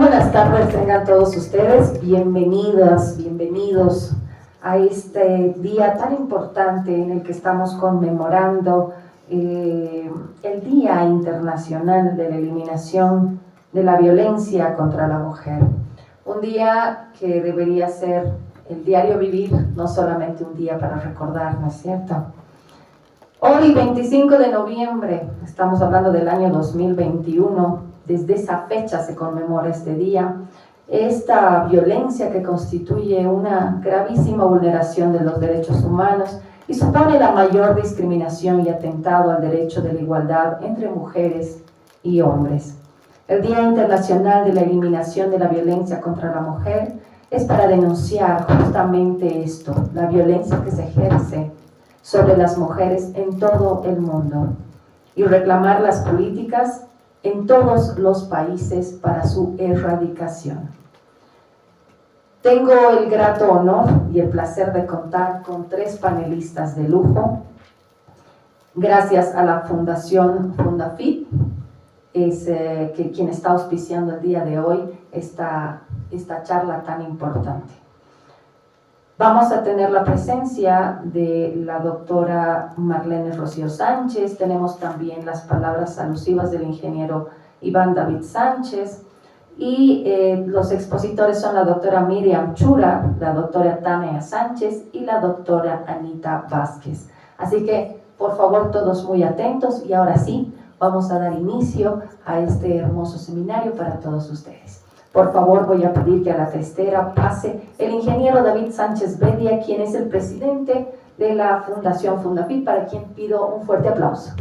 buenas tardes, tengan todos ustedes bienvenidas, bienvenidos a este día tan importante en el que estamos conmemorando el Día Internacional de la Eliminación de la Violencia contra la Mujer. Un día que debería ser el diario vivir, no solamente un día para recordar, ¿no es cierto? Hoy, 25 de noviembre, estamos hablando del año 2021, desde esa fecha se conmemora este día, esta violencia que constituye una gravísima vulneración de los derechos humanos y supone la mayor discriminación y atentado al derecho de la igualdad entre mujeres y hombres. El Día Internacional de la Eliminación de la Violencia contra la Mujer es para denunciar justamente esto, la violencia que se ejerce sobre las mujeres en todo el mundo y reclamar las políticas en todos los países para su erradicación. Tengo el grato honor y el placer de contar con 3 panelistas de lujo. Gracias a la Fundación Fundafit, quien está auspiciando el día de hoy esta charla tan importante. Vamos a tener la presencia de la doctora Marlene Rocío Sánchez, tenemos también las palabras alusivas del ingeniero Iván David Sánchez y los expositores son la doctora Miriam Chura, la doctora Tania Sánchez y la doctora Anita Vázquez. Así que, por favor, todos muy atentos y ahora sí, vamos a dar inicio a este hermoso seminario para todos ustedes. Por favor, voy a pedir que a la testera pase el ingeniero David Sánchez Bedia, quien es el presidente de la Fundación Fundafit, para quien pido un fuerte aplauso.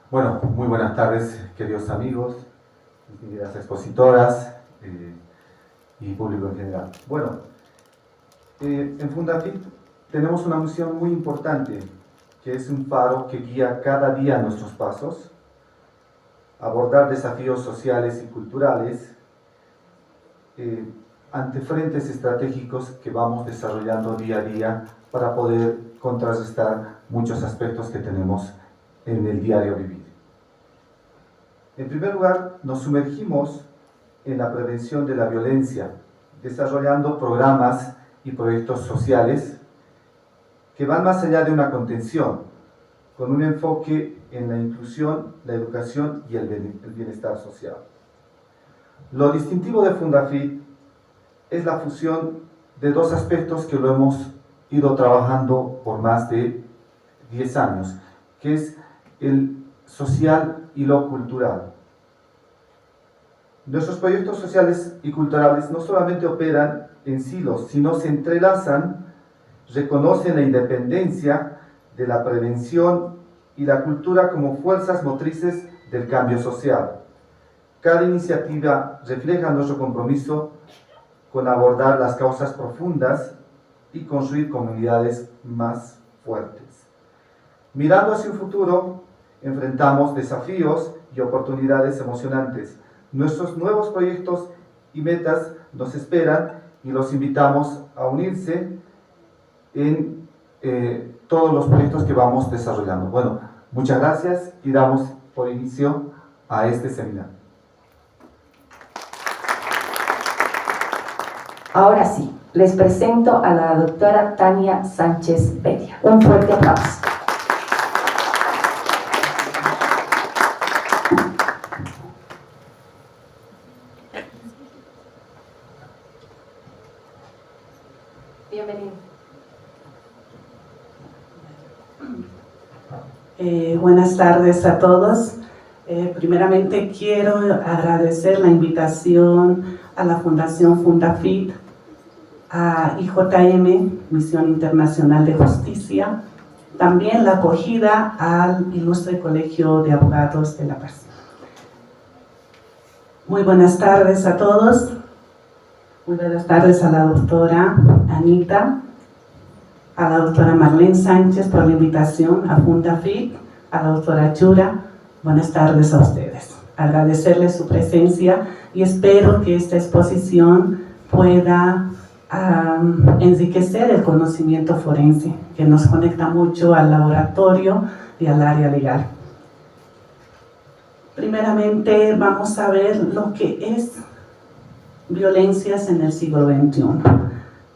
Bueno, muy buenas tardes, queridos amigos, queridas expositoras y público en general. Bueno, en Fundafit tenemos una misión muy importante, que es un faro que guía cada día nuestros pasos, abordar desafíos sociales y culturales ante frentes estratégicos que vamos desarrollando día a día para poder contrarrestar muchos aspectos que tenemos en el diario vivir. En primer lugar, nos sumergimos en la prevención de la violencia, desarrollando programas y proyectos sociales que van más allá de una contención, con un enfoque en la inclusión, la educación y el bienestar social. Lo distintivo de Fundafit es la fusión de 2 aspectos que lo hemos ido trabajando por más de 10 años, que es el social y lo cultural. Nuestros proyectos sociales y culturales no solamente operan en silos, sino se entrelazan, reconocen la independencia de la prevención y la cultura como fuerzas motrices del cambio social. Cada iniciativa refleja nuestro compromiso con abordar las causas profundas y construir comunidades más fuertes. Mirando hacia un futuro, enfrentamos desafíos y oportunidades emocionantes. Nuestros nuevos proyectos y metas nos esperan y los invitamos a unirse en todos los proyectos que vamos desarrollando. Bueno, muchas gracias y damos por inicio a este seminario. Ahora sí, les presento a la doctora Tania Sánchez Bedia. Un fuerte aplauso. Bienvenido. Buenas tardes a todos. Primeramente quiero agradecer la invitación a la Fundación Fundafit, a IJM, Misión Internacional de Justicia, también la acogida al Ilustre Colegio de Abogados de La Paz. Muy buenas tardes a todos. Muy buenas tardes a la doctora Anita, a la doctora Marlene Sánchez por la invitación, a Fundafit, a la doctora Chura. Buenas tardes a ustedes. Agradecerles su presencia y espero que esta exposición pueda a enriquecer el conocimiento forense, que nos conecta mucho al laboratorio y al área legal. Primeramente vamos a ver lo que es violencias en el siglo XXI.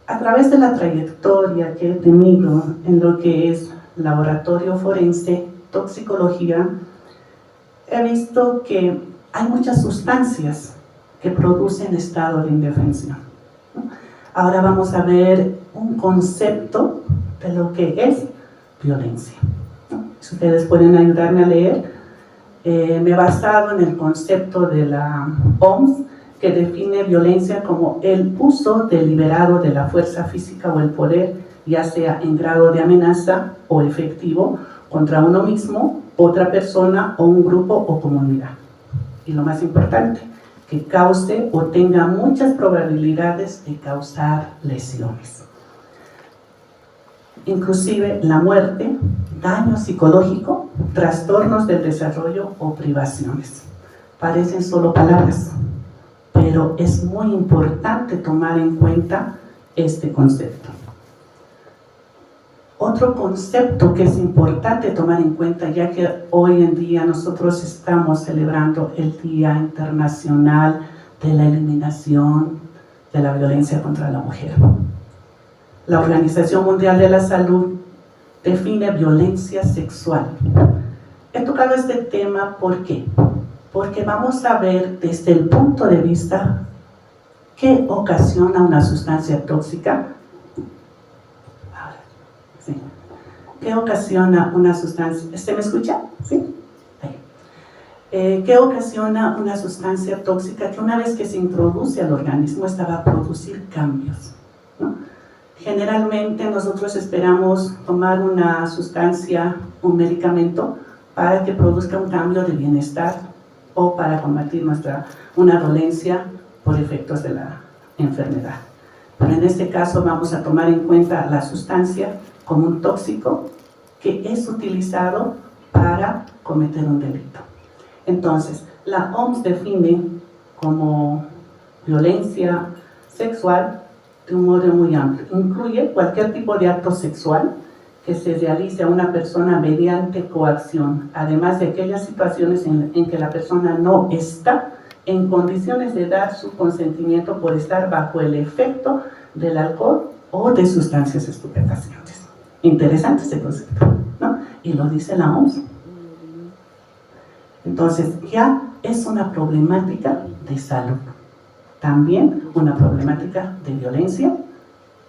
A través de la trayectoria que he tenido en lo que es laboratorio forense, toxicología, he visto que hay muchas sustancias que producen estado de indefensión. Ahora vamos a ver un concepto de lo que es violencia. Si ustedes pueden ayudarme a leer, me he basado en el concepto de la OMS, que define violencia como el uso deliberado de la fuerza física o el poder, ya sea en grado de amenaza o efectivo, contra uno mismo, otra persona o un grupo o comunidad. Y lo más importante, que cause o tenga muchas probabilidades de causar lesiones. Inclusive la muerte, daño psicológico, trastornos del desarrollo o privaciones. Parecen solo palabras, pero es muy importante tomar en cuenta este concepto. Otro concepto que es importante tomar en cuenta, ya que hoy en día nosotros estamos celebrando el Día Internacional de la Eliminación de la Violencia contra la Mujer. La Organización Mundial de la Salud define violencia sexual. He tocado este tema, ¿por qué? Porque vamos a ver desde el punto de vista qué ocasiona una sustancia tóxica. Sí. ¿Qué ocasiona una sustancia? ¿Se me escucha? ¿Sí? ¿Qué ocasiona una sustancia tóxica que una vez que se introduce al organismo esta va a producir cambios, ¿no? Generalmente nosotros esperamos tomar una sustancia, un medicamento, para que produzca un cambio de bienestar o para combatir una dolencia por efectos de la enfermedad. Pero en este caso vamos a tomar en cuenta la sustancia como un tóxico que es utilizado para cometer un delito. Entonces, la OMS define como violencia sexual de un modo muy amplio. Incluye cualquier tipo de acto sexual que se realice a una persona mediante coacción, además de aquellas situaciones en que la persona no está en condiciones de dar su consentimiento por estar bajo el efecto del alcohol o de sustancias estupefacientes. Interesante este concepto, ¿no? Y lo dice la OMS. Entonces, ya es una problemática de salud, también una problemática de violencia,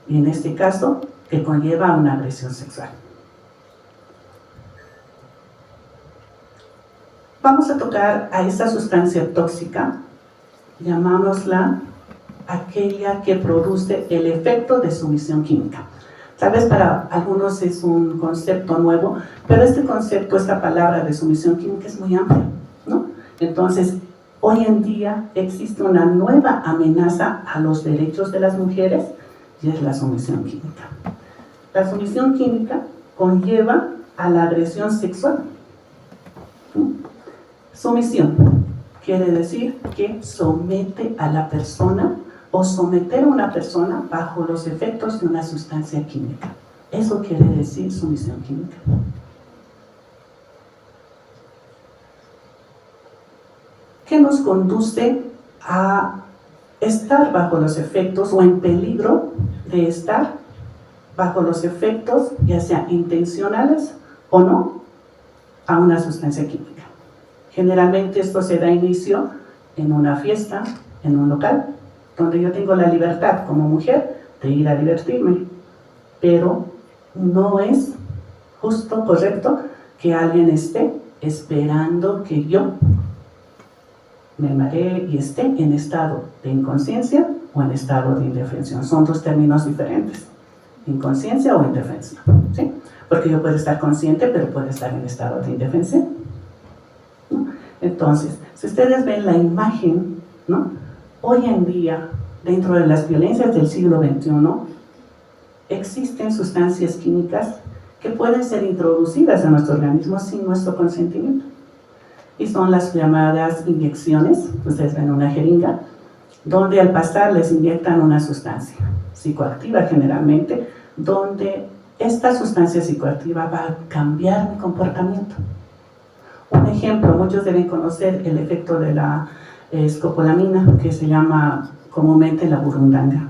y en este caso, que conlleva una agresión sexual. Vamos a tocar a esta sustancia tóxica, llamámosla aquella que produce el efecto de sumisión química. Tal vez para algunos es un concepto nuevo, pero este concepto, esta palabra de sumisión química es muy amplia, ¿no? Entonces, hoy en día existe una nueva amenaza a los derechos de las mujeres y es la sumisión química. La sumisión química conlleva a la agresión sexual. Sumisión quiere decir que somete a la persona o someter a una persona bajo los efectos de una sustancia química. Eso quiere decir sumisión química. ¿Qué nos conduce a estar bajo los efectos o en peligro de estar bajo los efectos, ya sea intencionales o no, a una sustancia química? Generalmente esto se da inicio en una fiesta, en un local, donde yo tengo la libertad como mujer de ir a divertirme, pero no es justo, correcto, que alguien esté esperando que yo me maree y esté en estado de inconsciencia o en estado de indefensión. Son dos términos diferentes, inconsciencia o indefensión, ¿sí? Porque yo puedo estar consciente, pero puedo estar en estado de indefensión, ¿no? Entonces, si ustedes ven la imagen, ¿no? Hoy en día, dentro de las violencias del siglo XXI, existen sustancias químicas que pueden ser introducidas a nuestro organismo sin nuestro consentimiento. Y son las llamadas inyecciones. Ustedes ven una jeringa, donde al pasar les inyectan una sustancia psicoactiva generalmente, donde esta sustancia psicoactiva va a cambiar mi comportamiento. Un ejemplo, muchos deben conocer el efecto de la escopolamina, que se llama comúnmente la burundanga.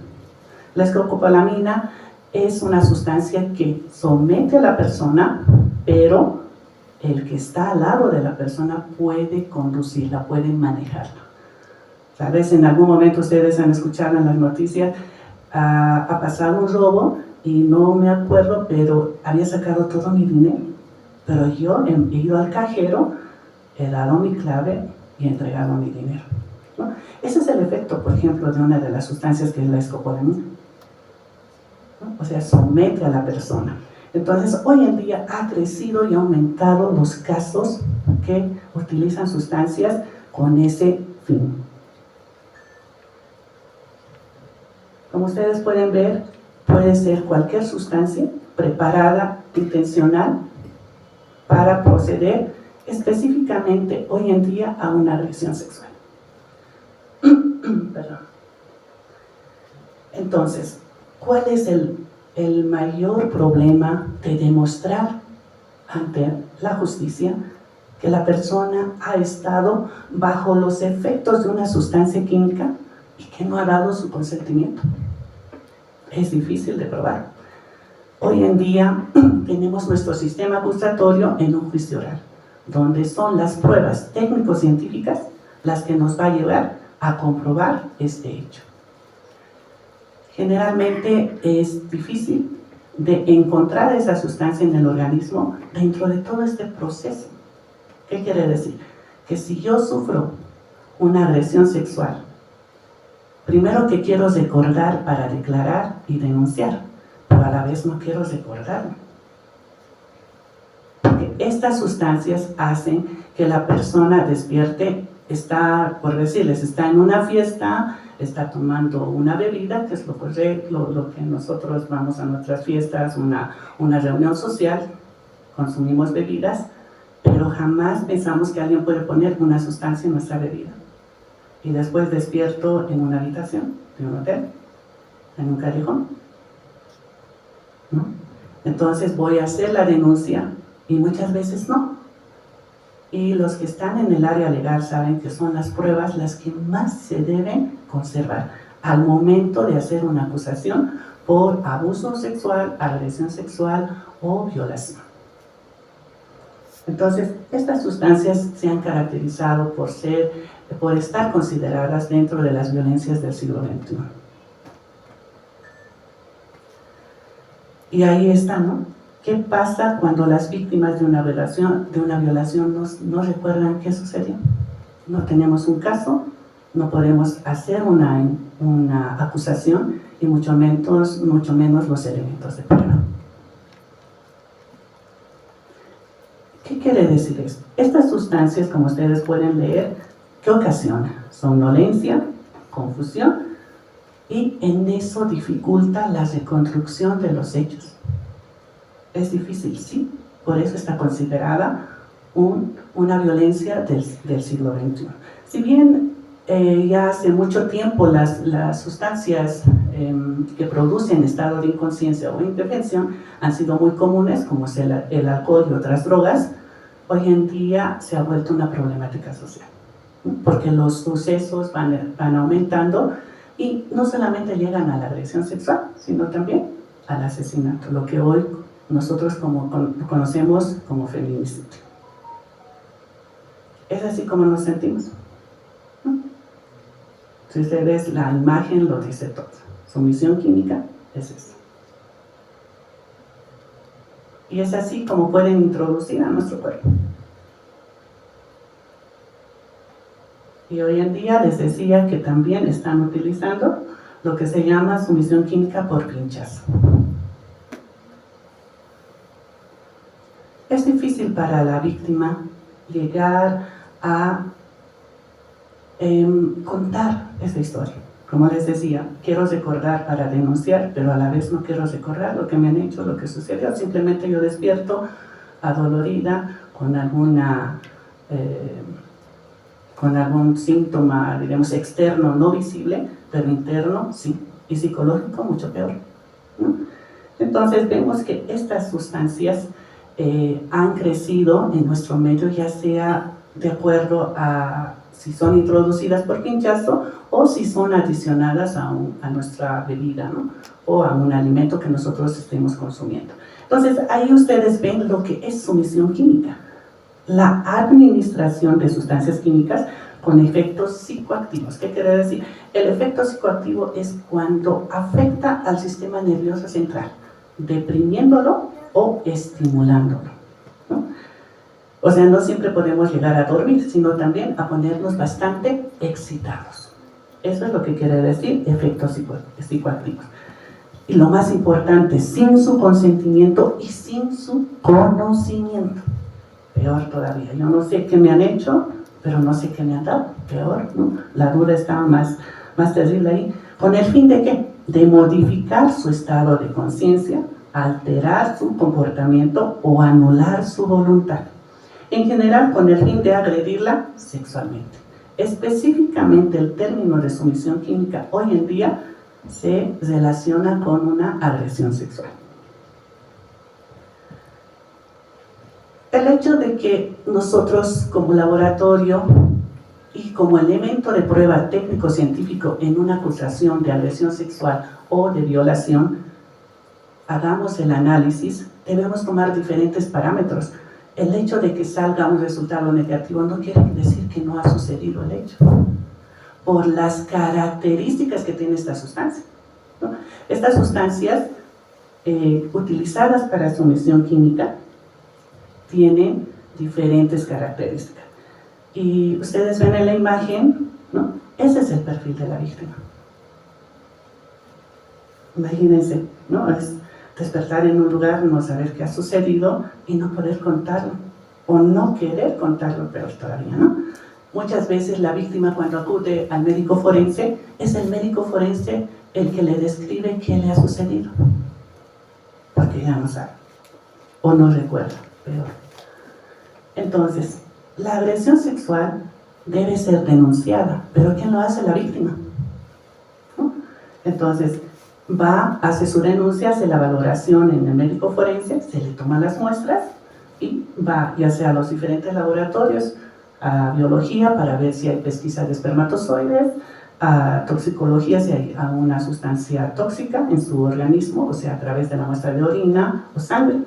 La escopolamina es una sustancia que somete a la persona, pero el que está al lado de la persona puede conducirla, puede manejarla. Tal vez en algún momento ustedes han escuchado en las noticias, ha pasado un robo y no me acuerdo, pero había sacado todo mi dinero. Pero yo he ido al cajero, he dado mi clave y he entregado mi dinero, ¿no? Ese es el efecto, por ejemplo, de una de las sustancias que es la escopolamina, ¿no? O sea, somete a la persona. Entonces, hoy en día ha crecido y ha aumentado los casos que utilizan sustancias con ese fin. Como ustedes pueden ver, puede ser cualquier sustancia preparada, intencional, para proceder específicamente hoy en día a una agresión sexual. Perdón. Entonces, ¿cuál es el mayor problema de demostrar ante la justicia que la persona ha estado bajo los efectos de una sustancia química y que no ha dado su consentimiento? Es difícil de probar. Hoy en día tenemos nuestro sistema acusatorio en un juicio oral, donde son las pruebas técnico-científicas las que nos va a llevar a comprobar este hecho. Generalmente es difícil de encontrar esa sustancia en el organismo dentro de todo este proceso. ¿Qué quiere decir? Que si yo sufro una agresión sexual, primero que quiero recordar para declarar y denunciar, pero a la vez no quiero recordarlo. Porque estas sustancias hacen que la persona despierte, está, por decirles, está en una fiesta, está tomando una bebida, que es lo correcto, lo que nosotros vamos a nuestras fiestas, una reunión social, consumimos bebidas, pero jamás pensamos que alguien puede poner una sustancia en nuestra bebida. Y después despierto en una habitación de un hotel, en un callejón, ¿no? Entonces voy a hacer la denuncia y muchas veces no. Y los que están en el área legal saben que son las pruebas las que más se deben conservar al momento de hacer una acusación por abuso sexual, agresión sexual o violación. Entonces, estas sustancias se han caracterizado por estar consideradas dentro de las violencias del siglo XXI. Y ahí está, ¿no? ¿Qué pasa cuando las víctimas de una violación no recuerdan qué sucedió? No tenemos un caso, no podemos hacer una acusación y mucho menos los elementos de prueba. ¿Qué quiere decir esto? Estas sustancias, como ustedes pueden leer, ¿qué ocasiona? Somnolencia, confusión, y en eso dificulta la reconstrucción de los hechos. Es difícil, sí, por eso está considerada una violencia del siglo XXI. Si bien ya hace mucho tiempo las sustancias que producen estado de inconsciencia o indefensión han sido muy comunes, como es el alcohol y otras drogas, hoy en día se ha vuelto una problemática social, porque los sucesos van aumentando y no solamente llegan a la agresión sexual, sino también al asesinato, lo que hoy nosotros conocemos como feminicidio. Es así como nos sentimos, ¿no? Si ustedes, la imagen lo dice todo. Sumisión química es eso. Y es así como pueden introducir a nuestro cuerpo. Y hoy en día les decía que también están utilizando lo que se llama sumisión química por pinchazo. Es difícil para la víctima llegar a contar esa historia. Como les decía, quiero recordar para denunciar, pero a la vez no quiero recordar lo que me han hecho, lo que sucedió. Simplemente yo despierto adolorida, con alguna con algún síntoma, digamos, externo no visible, pero interno sí, y psicológico mucho peor, ¿no? Entonces vemos que estas sustancias han crecido en nuestro medio, ya sea de acuerdo a si son introducidas por pinchazo o si son adicionadas a nuestra bebida, ¿no? O a un alimento que nosotros estemos consumiendo. Entonces ahí ustedes ven lo que es sumisión química, la administración de sustancias químicas con efectos psicoactivos. ¿Qué quiere decir? El efecto psicoactivo es cuando afecta al sistema nervioso central, deprimiéndolo o estimulándolo, ¿no? O sea, no siempre podemos llegar a dormir, sino también a ponernos bastante excitados. Eso es lo que quiere decir efectos psicoactivos. Y lo más importante, sin su consentimiento y sin su conocimiento. Peor todavía, yo no sé qué me han hecho, pero no sé qué me han dado. Peor, ¿no? La duda está más terrible ahí. ¿Con el fin de qué? De modificar su estado de conciencia, alterar su comportamiento o anular su voluntad. En general, con el fin de agredirla sexualmente. Específicamente, el término de sumisión química hoy en día se relaciona con una agresión sexual. El hecho de que nosotros como laboratorio y como elemento de prueba técnico-científico en una acusación de agresión sexual o de violación, hagamos el análisis, debemos tomar diferentes parámetros. El hecho de que salga un resultado negativo no quiere decir que no ha sucedido el hecho, por las características que tiene esta sustancia, ¿no? Estas sustancias utilizadas para sumisión química tienen diferentes características. Y ustedes ven en la imagen, ¿no? Ese es el perfil de la víctima. Imagínense, ¿no? Es despertar en un lugar, no saber qué ha sucedido y no poder contarlo, o no querer contarlo, peor todavía, ¿no? Muchas veces la víctima, cuando acude al médico forense, es el médico forense el que le describe qué le ha sucedido, porque ya no sabe o no recuerda, peor. Entonces, la agresión sexual debe ser denunciada, pero ¿quién lo hace? La víctima, ¿no? Entonces, hace su denuncia, hace la valoración en el médico forense, se le toman las muestras y va ya sea a los diferentes laboratorios, a biología para ver si hay pesquisa de espermatozoides, a toxicología si hay una sustancia tóxica en su organismo, o sea, a través de la muestra de orina o sangre,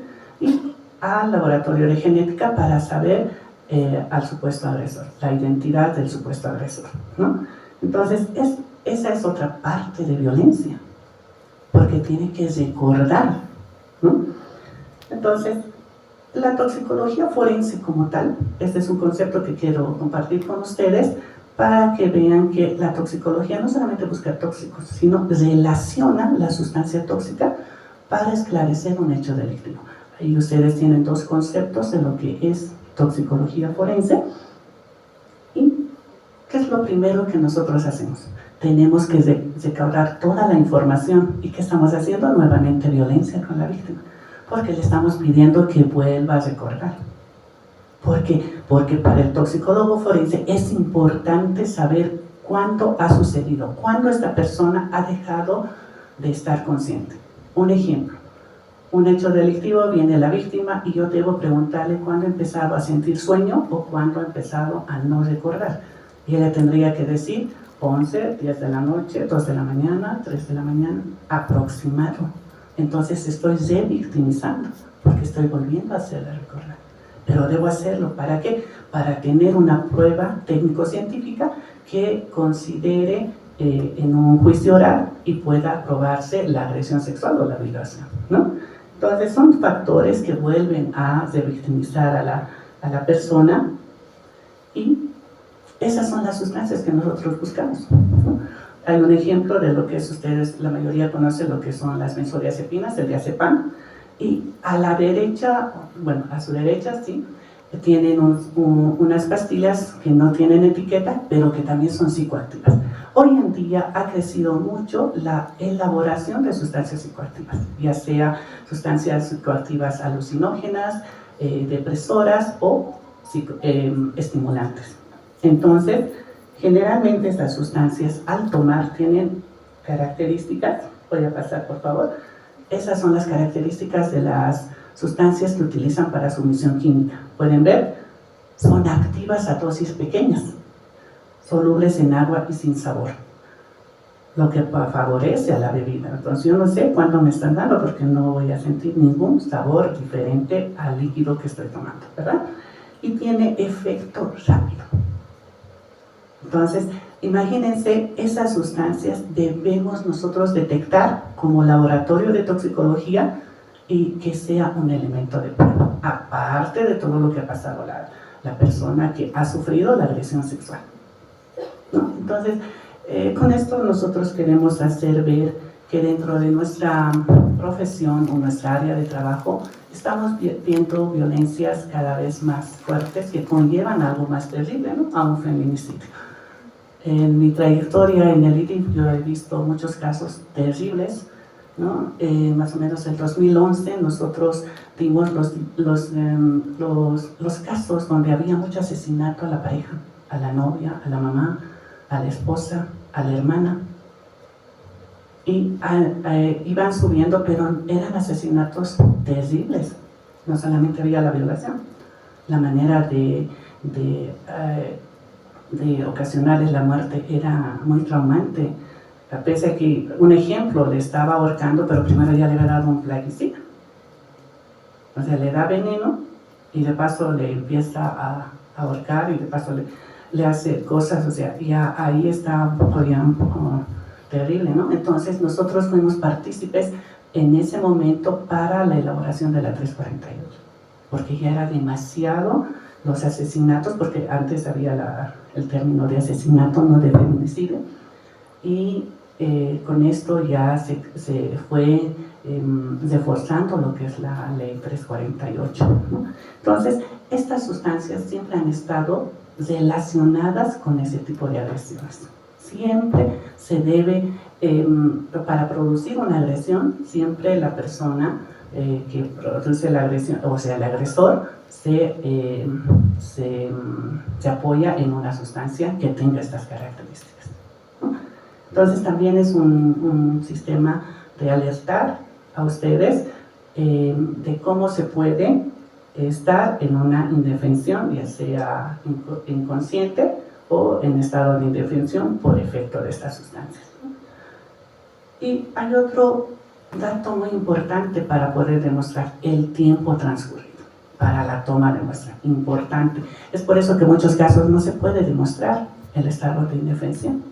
y al laboratorio de genética para saber al supuesto agresor, la identidad del supuesto agresor, ¿no? Entonces, esa es otra parte de violencia, porque tiene que recordar, ¿no? Entonces, la toxicología forense como tal, este es un concepto que quiero compartir con ustedes para que vean que la toxicología no solamente busca tóxicos, sino relaciona la sustancia tóxica para esclarecer un hecho delictivo. Ahí ustedes tienen dos conceptos de lo que es toxicología forense. ¿Y qué es lo primero que nosotros hacemos? Tenemos que recaudar toda la información. ¿Y qué estamos haciendo? Nuevamente violencia con la víctima, porque le estamos pidiendo que vuelva a recordar. ¿Por qué? Porque para el toxicólogo forense es importante saber cuándo ha sucedido, cuándo esta persona ha dejado de estar consciente. Un ejemplo, un hecho delictivo, viene la víctima y yo debo preguntarle cuándo ha empezado a sentir sueño o cuándo ha empezado a no recordar. Y ella tendría que decir 11, 10 de la noche, 2 de la mañana, 3 de la mañana, aproximado. Entonces estoy revictimizando, porque estoy volviendo a hacerla recordar. Pero debo hacerlo, ¿para qué? Para tener una prueba técnico-científica que considere en un juicio oral y pueda probarse la agresión sexual o la violación, ¿no? Entonces son factores que vuelven a revictimizar a la persona, y esas son las sustancias que nosotros buscamos, ¿no? Hay un ejemplo de lo que es, ustedes, la mayoría conocen lo que son las benzodiazepinas, el diazepam, y a la derecha, bueno, a su derecha, sí, tienen unas pastillas que no tienen etiqueta, pero que también son psicoactivas. Hoy en día ha crecido mucho la elaboración de sustancias psicoactivas, ya sea sustancias psicoactivas alucinógenas, depresoras o estimulantes. Entonces, generalmente estas sustancias al tomar tienen características, voy a pasar por favor, esas son las características de las sustancias que utilizan para su misión química. Pueden ver, son activas a dosis pequeñas, solubles en agua y sin sabor, lo que favorece a la bebida. Entonces yo no sé cuánto me están dando porque no voy a sentir ningún sabor diferente al líquido que estoy tomando, ¿verdad? Y tiene efecto rápido. Entonces, imagínense, esas sustancias debemos nosotros detectar como laboratorio de toxicología y que sea un elemento de prueba, aparte de todo lo que ha pasado la persona que ha sufrido la agresión sexual, ¿no? Entonces, con esto nosotros queremos hacer ver que dentro de nuestra profesión o nuestra área de trabajo estamos viendo violencias cada vez más fuertes que conllevan algo más terrible, ¿no? A un feminicidio. En mi trayectoria en el IDIF yo he visto muchos casos terribles, ¿no? Más o menos en 2011 nosotros dimos los casos donde había mucho asesinato a la pareja, a la novia, a la mamá, a la esposa, a la hermana. Y iban subiendo, pero eran asesinatos terribles. No solamente había la violación, la manera de ocasionarles la muerte era muy traumante. Pese a que, un ejemplo, le estaba ahorcando, pero primero ya le había dado un plaguicida. O sea, le da veneno y de paso le empieza a ahorcar y de paso le hace cosas, o sea, ya ahí está un poco terrible, ¿no? Entonces nosotros fuimos partícipes en ese momento para la elaboración de la 348, porque ya era demasiado los asesinatos, porque antes había el término de asesinato, no de feminicidio, y con esto ya se fue reforzando lo que es la ley 348, ¿no? Entonces, estas sustancias siempre han estado relacionadas con ese tipo de agresiones. Siempre se debe, para producir una agresión, siempre la persona que produce la agresión, o sea, el agresor, se apoya en una sustancia que tenga estas características, ¿no? Entonces también es un sistema de alertar a ustedes de cómo se puede estar en una indefensión, ya sea inconsciente o en estado de indefensión por efecto de estas sustancias. Y hay otro dato muy importante para poder demostrar el tiempo transcurrido para la toma de muestra, importante. Es por eso que en muchos casos no se puede demostrar el estado de indefensión.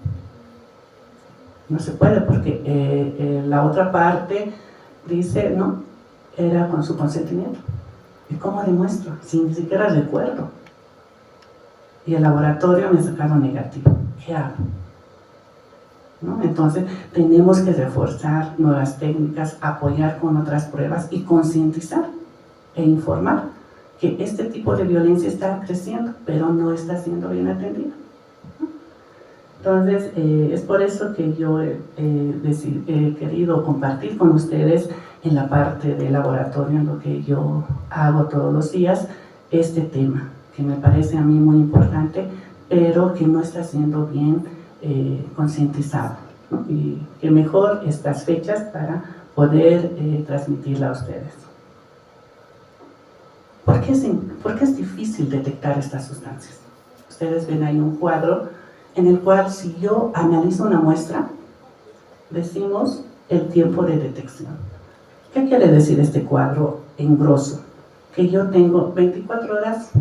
No se puede porque la otra parte dice, no, era con su consentimiento. ¿Y cómo demuestro? Si ni siquiera recuerdo. Y el laboratorio me sacaron negativo. ¿Qué hago? ¿No? Entonces, tenemos que reforzar nuevas técnicas, apoyar con otras pruebas y concientizar e informar que este tipo de violencia está creciendo, pero no está siendo bien atendida. Entonces, es por eso que yo he querido compartir con ustedes en la parte de laboratorio, en lo que yo hago todos los días, este tema, que me parece a mí muy importante, pero que no está siendo bien concientizado, ¿no? Y que mejor estas fechas para poder transmitirla a ustedes. ¿Por qué es difícil detectar estas sustancias? Ustedes ven ahí un cuadro en el cual, si yo analizo una muestra, decimos el tiempo de detección. ¿Qué quiere decir este cuadro en grosso? Que yo tengo 24 horas,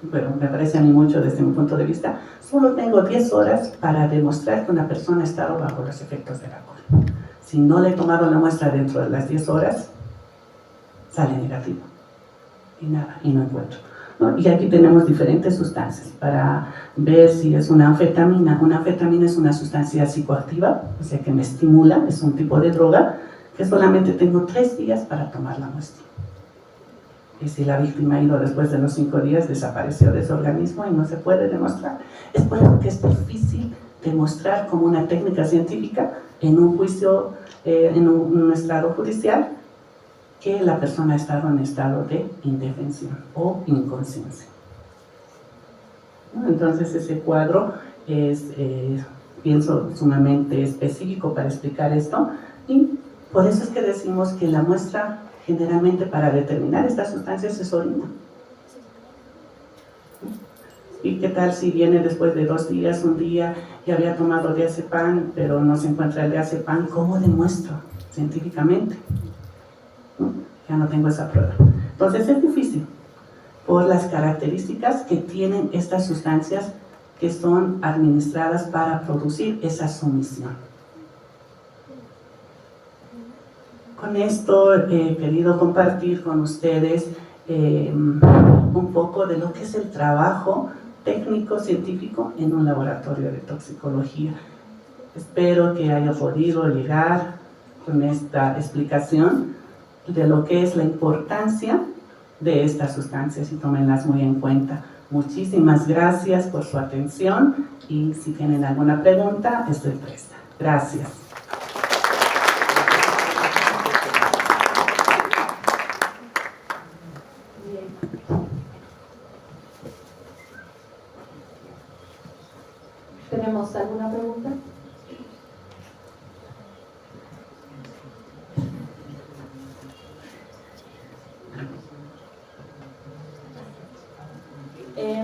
bueno, me parece a mí mucho desde mi punto de vista, solo tengo 10 horas para demostrar que una persona ha estado bajo los efectos del alcohol. Si no le he tomado la muestra dentro de las 10 horas, sale negativo. Y nada, y no encuentro, ¿no? Y aquí tenemos diferentes sustancias para ver si es una anfetamina. Una anfetamina es una sustancia psicoactiva, o sea que me estimula, es un tipo de droga que solamente tengo 3 días para tomar la muestra. Y si la víctima ha ido después de los 5 días, desapareció de su organismo y no se puede demostrar. Es por eso que es difícil demostrar como una técnica científica en un juicio, en un estrado judicial, que la persona ha estado en estado de indefensión o inconsciencia. ¿no? Entonces ese cuadro es, pienso, sumamente específico para explicar esto, y por eso es que decimos que la muestra generalmente para determinar estas sustancias es orina. ¿Y qué tal si viene después de 2 días, un día, y había tomado diazepam, pero no se encuentra el diazepam? ¿Cómo demuestro científicamente? ¿No? Ya no tengo esa prueba. Entonces es difícil por las características que tienen estas sustancias que son administradas para producir esa sumisión. Con esto he querido compartir con ustedes un poco de lo que es el trabajo técnico científico en un laboratorio de toxicología. Espero que haya podido llegar con esta explicación de lo que es la importancia de estas sustancias y tómenlas muy en cuenta. Muchísimas gracias por su atención y si tienen alguna pregunta, estoy presta. Gracias. ¿Tenemos alguna pregunta?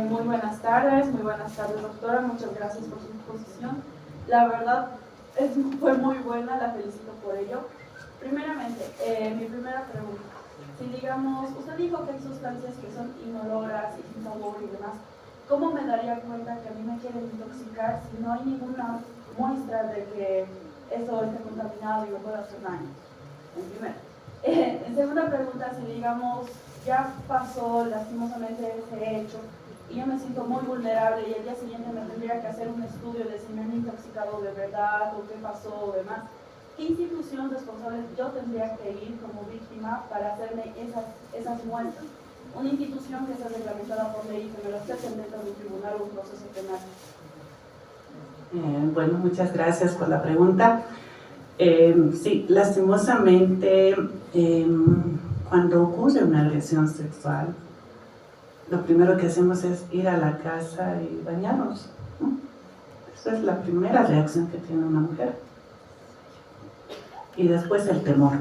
Muy buenas tardes, doctora. Muchas gracias por su exposición. La verdad, fue muy buena, la felicito por ello. Primeramente, mi primera pregunta. Si digamos, usted dijo que hay sustancias que son inoloras y sin sabor y demás, ¿cómo me daría cuenta que a mí me quieren intoxicar si no hay ninguna muestra de que eso esté contaminado y me pueda hacer daño? En primera. En segunda pregunta, si digamos, ya pasó lastimosamente ese hecho y yo me siento muy vulnerable y el día siguiente me tendría que hacer un estudio de si me han intoxicado de verdad o qué pasó o demás, ¿qué institución responsable yo tendría que ir como víctima para hacerme esas muestras? Una institución que sea reglamentada por ley y que me lo acepten dentro de un tribunal o un proceso penal. Bueno, muchas gracias por la pregunta. Sí, lastimosamente, cuando ocurre una agresión sexual, lo primero que hacemos es ir a la casa y bañarnos, ¿no? Esa es la primera reacción que tiene una mujer. Y después el temor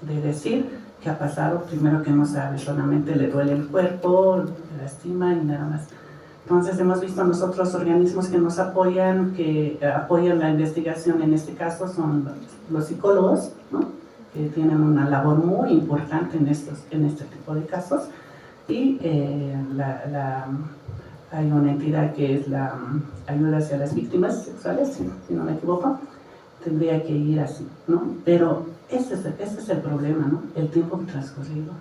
de decir qué ha pasado, primero que no sabe, solamente le duele el cuerpo, le lastima y nada más. Entonces hemos visto nosotros organismos que nos apoyan, que apoyan la investigación, en este caso son los psicólogos, ¿no? Que tienen una labor muy importante en este tipo de casos, y hay una entidad que es la ayuda hacia las víctimas sexuales, si no me equivoco, tendría que ir así, ¿no? Pero ese es el problema, ¿no? El tiempo transcurrido.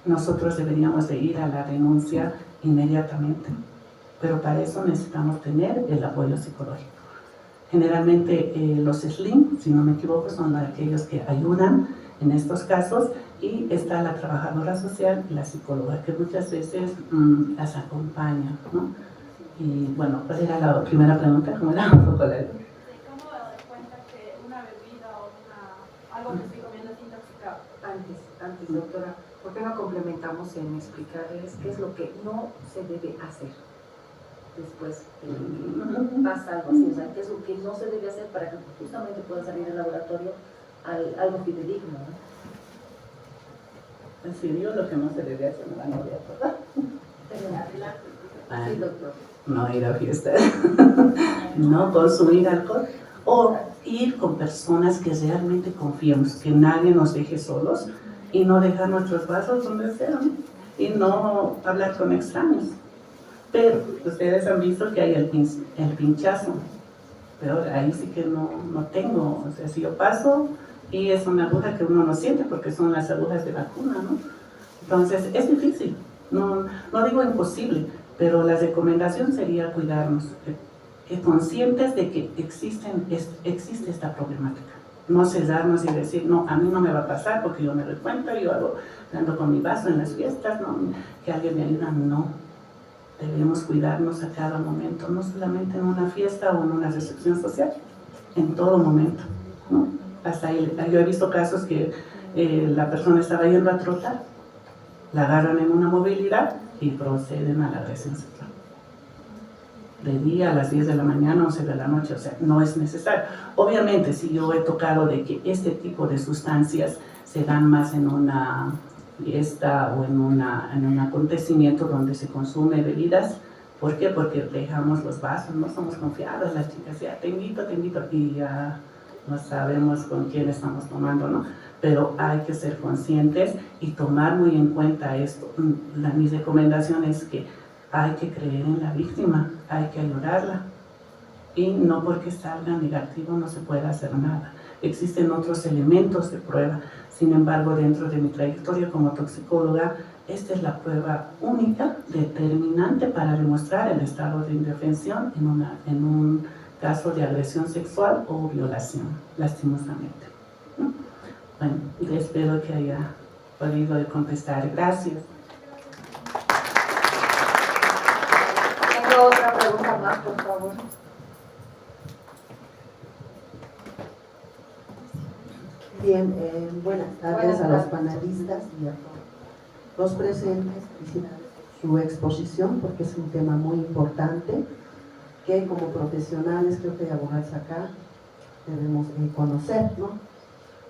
Nosotros deberíamos de ir a la denuncia inmediatamente, pero para eso necesitamos tener el apoyo psicológico. Generalmente los SLIM, si no me equivoco, son aquellos que ayudan en estos casos, y está la trabajadora social y la psicóloga, que muchas veces las acompaña, ¿no? Y bueno, ¿cuál era la primera pregunta? ¿Cómo era un poco la... ¿Cómo me doy cuenta que una bebida o algo que estoy comiendo es intoxicado? Antes, doctora, ¿por qué no complementamos en explicarles qué es lo que no se debe hacer después pasa algo así? O sea, qué es lo que no se debe hacer para que justamente pueda salir del laboratorio algo fidedigno, ¿no? Si digo lo que no se debe hacer, no voy a acordar. Sí, doctor. No ir a fiestas, no consumir alcohol, o ir con personas que realmente confiemos, que nadie nos deje solos, y no dejar nuestros vasos donde sea, ¿no? Y no hablar con extraños. Pero ustedes han visto que hay el pinchazo, pero ahí sí que no tengo, o sea, si yo paso y es una aguja que uno no siente porque son las agujas de vacuna, ¿no? Entonces es difícil, no digo imposible, pero la recomendación sería cuidarnos, conscientes de que existe esta problemática. No cerrarnos y decir, no, a mí no me va a pasar porque yo me doy cuenta, yo ando con mi vaso en las fiestas, ¿no? Que alguien me ayuda, no. Debemos cuidarnos a cada momento, no solamente en una fiesta o en una recepción social, en todo momento, ¿no? Hasta ahí, yo he visto casos que la persona estaba yendo a trotar, la agarran en una movilidad y proceden a la agresión sexual. de día a las 10 de la mañana, 11 de la noche, o sea, no es necesario. Obviamente, si yo he tocado de que este tipo de sustancias se dan más en una fiesta o en un acontecimiento donde se consume bebidas. ¿Por qué? Porque dejamos los vasos, no somos confiadas las chicas, ya te invito, y ya no sabemos con quién estamos tomando, ¿no? Pero hay que ser conscientes y tomar muy en cuenta esto. Mi recomendación es que hay que creer en la víctima, hay que ayudarla. Y no porque salga negativo no se puede hacer nada. Existen otros elementos de prueba. Sin embargo, dentro de mi trayectoria como toxicóloga, esta es la prueba única, determinante para demostrar el estado de indefensión en un caso de agresión sexual o violación, lastimosamente. Bueno, espero que haya podido contestar. Gracias. Tengo otra pregunta más, por favor. Bien, buenas tardes a los panelistas y a todos los presentes. Quisiera su exposición porque es un tema muy importante que como profesionales, creo que hay abogados acá, debemos conocer, ¿no?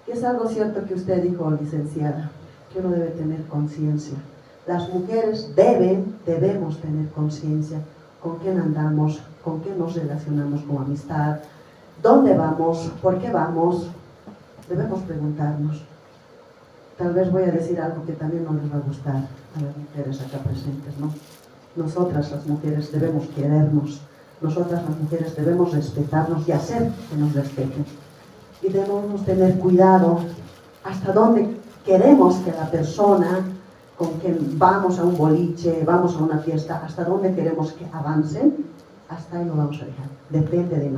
Que es algo cierto que usted dijo, licenciada, que uno debe tener conciencia. Las mujeres debemos tener conciencia con quién andamos, con quién nos relacionamos como amistad, dónde vamos, por qué vamos. Debemos preguntarnos. Tal vez voy a decir algo que también no les va a gustar a las mujeres acá presentes, ¿no? Nosotras las mujeres debemos querernos, nosotras las mujeres debemos respetarnos y hacer que nos respeten. Y debemos tener cuidado hasta dónde queremos que la persona con quien vamos a un boliche, vamos a una fiesta, hasta dónde queremos que avancen, hasta ahí lo vamos a dejar. Depende de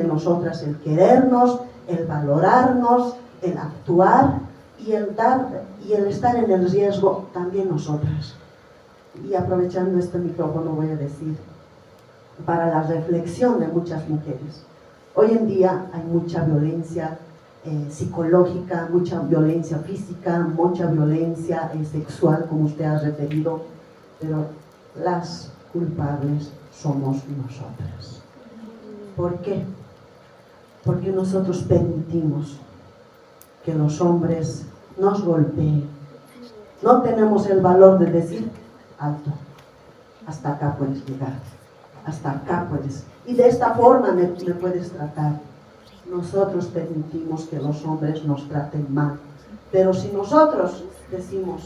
nosotras el querernos, el valorarnos, el actuar y el dar y el estar en el riesgo también nosotras. Y aprovechando este micrófono voy a decir, para la reflexión de muchas mujeres, hoy en día hay mucha violencia psicológica, mucha violencia física, mucha violencia sexual, como usted ha referido, pero las culpables somos nosotras. ¿Por qué? Porque nosotros permitimos que los hombres nos golpeen. No tenemos el valor de decir, alto, hasta acá puedes llegar, hasta acá puedes. Y de esta forma me puedes tratar. Nosotros permitimos que los hombres nos traten mal. Pero si nosotros decimos,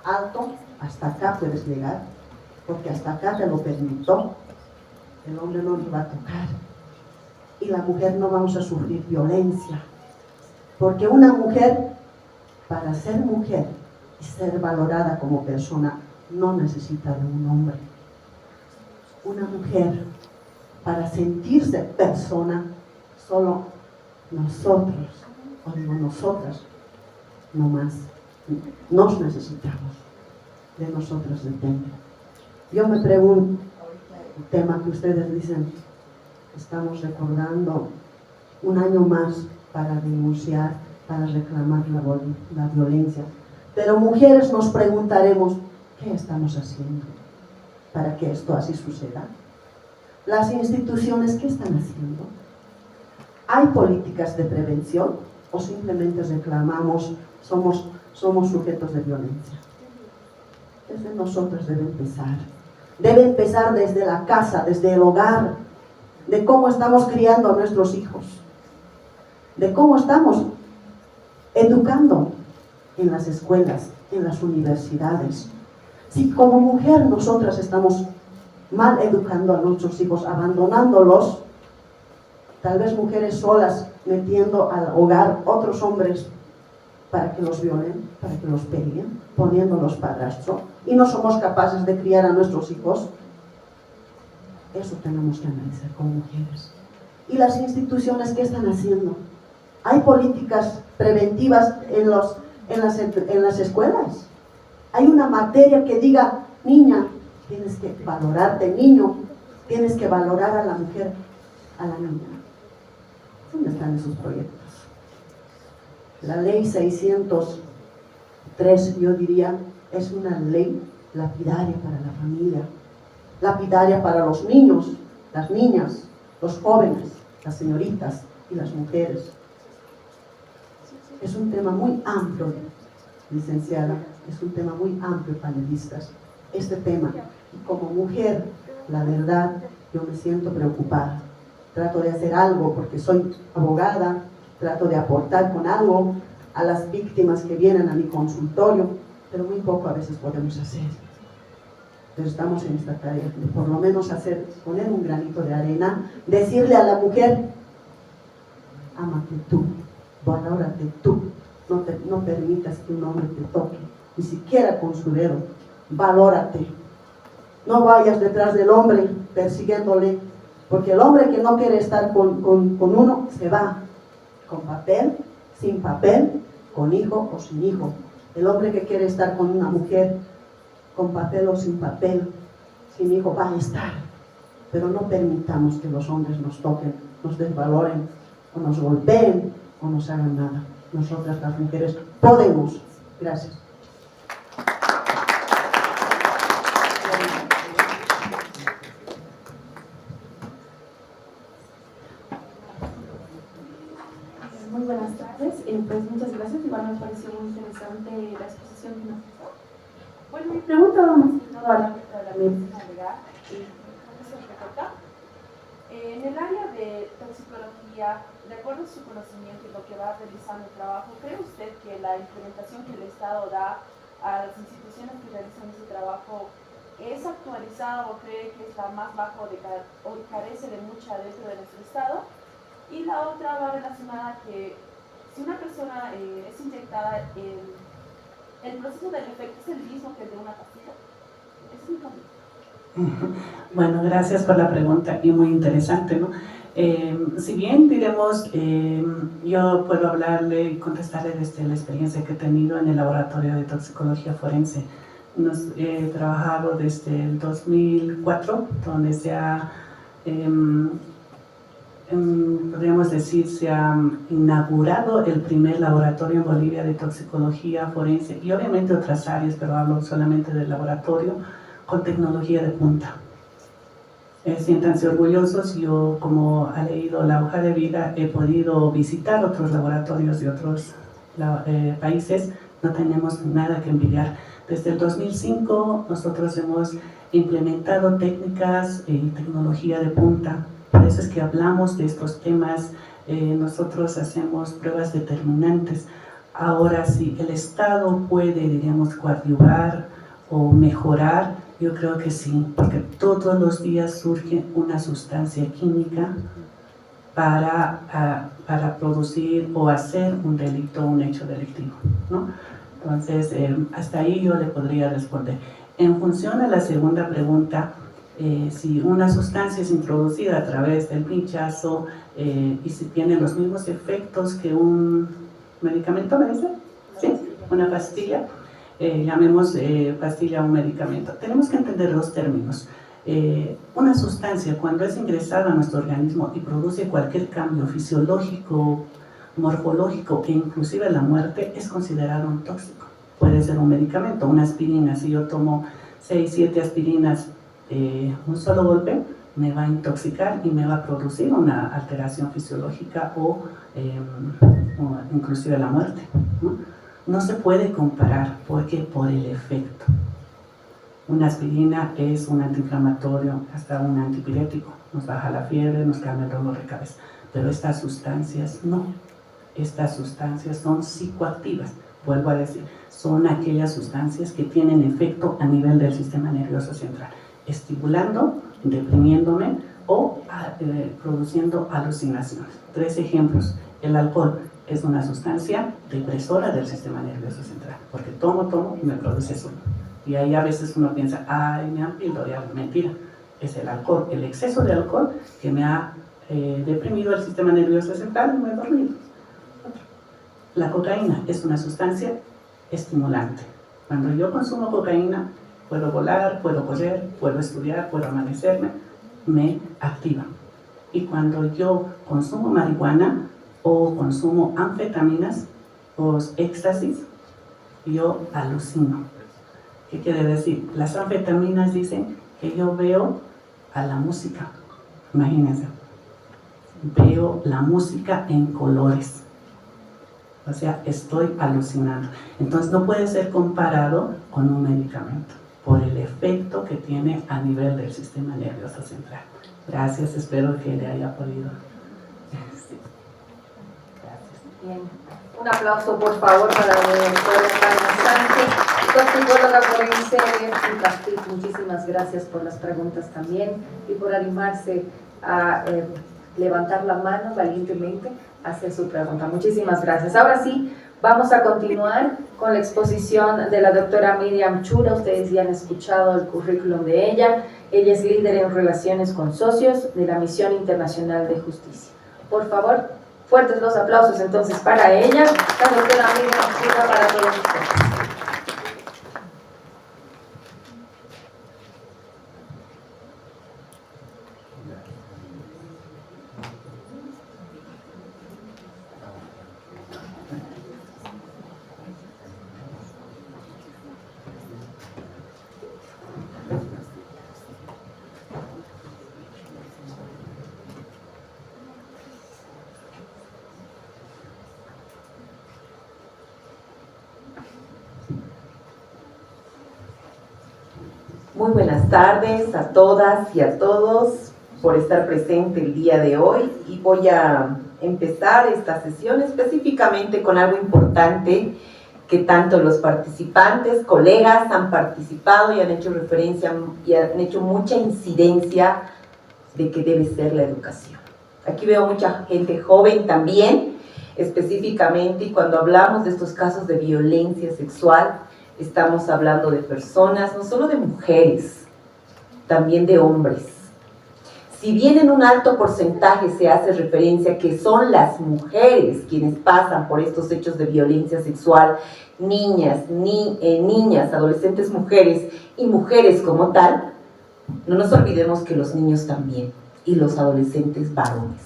alto, hasta acá puedes llegar, porque hasta acá te lo permito, el hombre no nos va a tocar. Y la mujer no vamos a sufrir violencia. Porque una mujer, para ser mujer y ser valorada como persona, no necesita de un hombre. Una mujer, para sentirse persona, solo nosotros, o digo nosotras, no más, nos necesitamos. De nosotros depende. Yo me pregunto, el tema que ustedes dicen, estamos recordando un año más para denunciar, para reclamar la violencia. Pero mujeres nos preguntaremos, ¿qué estamos haciendo para que esto así suceda? Las instituciones, ¿qué están haciendo? ¿Hay políticas de prevención o simplemente reclamamos, somos sujetos de violencia? Desde nosotros debe empezar. Debe empezar desde la casa, desde el hogar, de cómo estamos criando a nuestros hijos, de cómo estamos educando en las escuelas, en las universidades. Si como mujer nosotras estamos mal educando a nuestros hijos, abandonándolos, tal vez mujeres solas metiendo al hogar otros hombres para que los violen, para que los peguen, poniéndolos padrastro, y no somos capaces de criar a nuestros hijos. Eso tenemos que analizar como mujeres. ¿Y las instituciones qué están haciendo? ¿Hay políticas preventivas en las escuelas? ¿Hay una materia que diga, niña, tienes que valorarte, niño, tienes que valorar a la mujer, a la niña? ¿Dónde están esos proyectos? La ley 603, yo diría, es una ley lapidaria para la familia. lapidaria para los niños, las niñas, los jóvenes, las señoritas y las mujeres. Es un tema muy amplio, licenciada, es un tema muy amplio, panelistas, este tema. Y como mujer, la verdad, yo me siento preocupada. Trato de hacer algo porque soy abogada, trato de aportar con algo a las víctimas que vienen a mi consultorio, pero muy poco a veces podemos hacer. Pero estamos en esta tarea de por lo menos poner un granito de arena, decirle a la mujer: ámate tú, valórate tú, no permitas que un hombre te toque, ni siquiera con su dedo, valórate. No vayas detrás del hombre persiguiéndole, porque el hombre que no quiere estar con uno se va, con papel, sin papel, con hijo o sin hijo. El hombre que quiere estar con una mujer, con papel o sin papel, sin hijo, va a estar. Pero no permitamos que los hombres nos toquen, nos desvaloren, o nos golpeen, o nos hagan nada. Nosotras las mujeres podemos. Gracias. Muy buenas tardes, pues muchas gracias, igual me pareció muy interesante la exposición que nos hizo. Bueno, mi pregunta va más que todo al ámbito de la medicina legal y profesor Pecota. En el área de toxicología, de acuerdo a su conocimiento y lo que va realizando el trabajo, ¿cree usted que la implementación que el Estado da a las instituciones que realizan ese trabajo es actualizada o cree que está más bajo o carece de mucha dentro de nuestro Estado? Y la otra va relacionada a que si una persona es inyectada, el proceso del efecto es el mismo que el de una pastilla. Ese es mi comentario. Bueno, gracias por la pregunta y muy interesante, ¿no? Si bien diremos, yo puedo hablarle y contestarle desde la experiencia que he tenido en el laboratorio de toxicología forense. He trabajado desde el 2004, donde se ha podríamos decir, se ha inaugurado el primer laboratorio en Bolivia de toxicología forense y obviamente otras áreas, pero hablo solamente del laboratorio con tecnología de punta. Siéntanse orgullosos, yo como ha leído la hoja de vida he podido visitar otros laboratorios de otros países, no tenemos nada que envidiar. Desde el 2005 nosotros hemos implementado técnicas y tecnología de punta. Por eso es que hablamos de estos temas, nosotros hacemos pruebas determinantes. Ahora, si el Estado puede, diríamos, coadyuvar o mejorar, yo creo que sí, porque todos los días surge una sustancia química para producir o hacer un delito, un hecho delictivo, ¿no? Entonces, hasta ahí yo le podría responder. En función a la segunda pregunta, si una sustancia es introducida a través del pinchazo y si tiene los mismos efectos que un medicamento, ¿me dice? ¿Sí? Una pastilla, llamemos pastilla a un medicamento. Tenemos que entender dos términos. Una sustancia, cuando es ingresada a nuestro organismo y produce cualquier cambio fisiológico, morfológico e inclusive la muerte, es considerado un tóxico. Puede ser un medicamento, una aspirina. Si yo tomo 6, 7 aspirinas un solo golpe, me va a intoxicar y me va a producir una alteración fisiológica o inclusive la muerte, ¿no? No se puede comparar porque por el efecto. Una aspirina es un antiinflamatorio, hasta un antipirético, nos baja la fiebre, nos calma el dolor de cabeza, pero estas sustancias no. Estas sustancias son psicoactivas, vuelvo a decir, son aquellas sustancias que tienen efecto a nivel del sistema nervioso central, estimulando, deprimiéndome o produciendo alucinaciones. 3 ejemplos. El alcohol es una sustancia depresora del sistema nervioso central, porque tomo y me produce sueño. Y ahí a veces uno piensa, ay, me han pildoreado. Mentira, es el alcohol, el exceso de alcohol que me ha deprimido el sistema nervioso central y me he dormido. La cocaína es una sustancia estimulante. Cuando yo consumo cocaína, puedo volar, puedo correr, puedo estudiar, puedo amanecerme, me activa. Y cuando yo consumo marihuana o consumo anfetaminas o éxtasis, yo alucino. ¿Qué quiere decir? Las anfetaminas dicen que yo veo a la música. Imagínense, veo la música en colores. O sea, estoy alucinando. Entonces no puede ser comparado con un medicamento por el efecto que tiene a nivel del sistema nervioso central. Gracias, espero que le haya podido. Sí. Gracias. Bien. Un aplauso, por favor, para la doctora Carmen Sánchez, psicóloga forense de Fundafit. Muchísimas gracias por las preguntas también y por animarse a levantar la mano valientemente a hacer su pregunta. Muchísimas gracias. Ahora sí, vamos a continuar con la exposición de la doctora Miriam Chura. Ustedes ya han escuchado el currículum de ella. Ella es líder en relaciones con socios de la Misión Internacional de Justicia. Por favor, fuertes los aplausos entonces para ella, la doctora Miriam Chura, para todos ustedes. Muy buenas tardes a todas y a todos por estar presente el día de hoy, y voy a empezar esta sesión específicamente con algo importante que tanto los participantes, colegas, han participado y han hecho referencia y han hecho mucha incidencia de que debe ser la educación. Aquí veo mucha gente joven también, específicamente, y cuando hablamos de estos casos de violencia sexual, estamos hablando de personas, no solo de mujeres, también de hombres. Si bien en un alto porcentaje se hace referencia que son las mujeres quienes pasan por estos hechos de violencia sexual, niñas, adolescentes mujeres y mujeres como tal, no nos olvidemos que los niños también y los adolescentes varones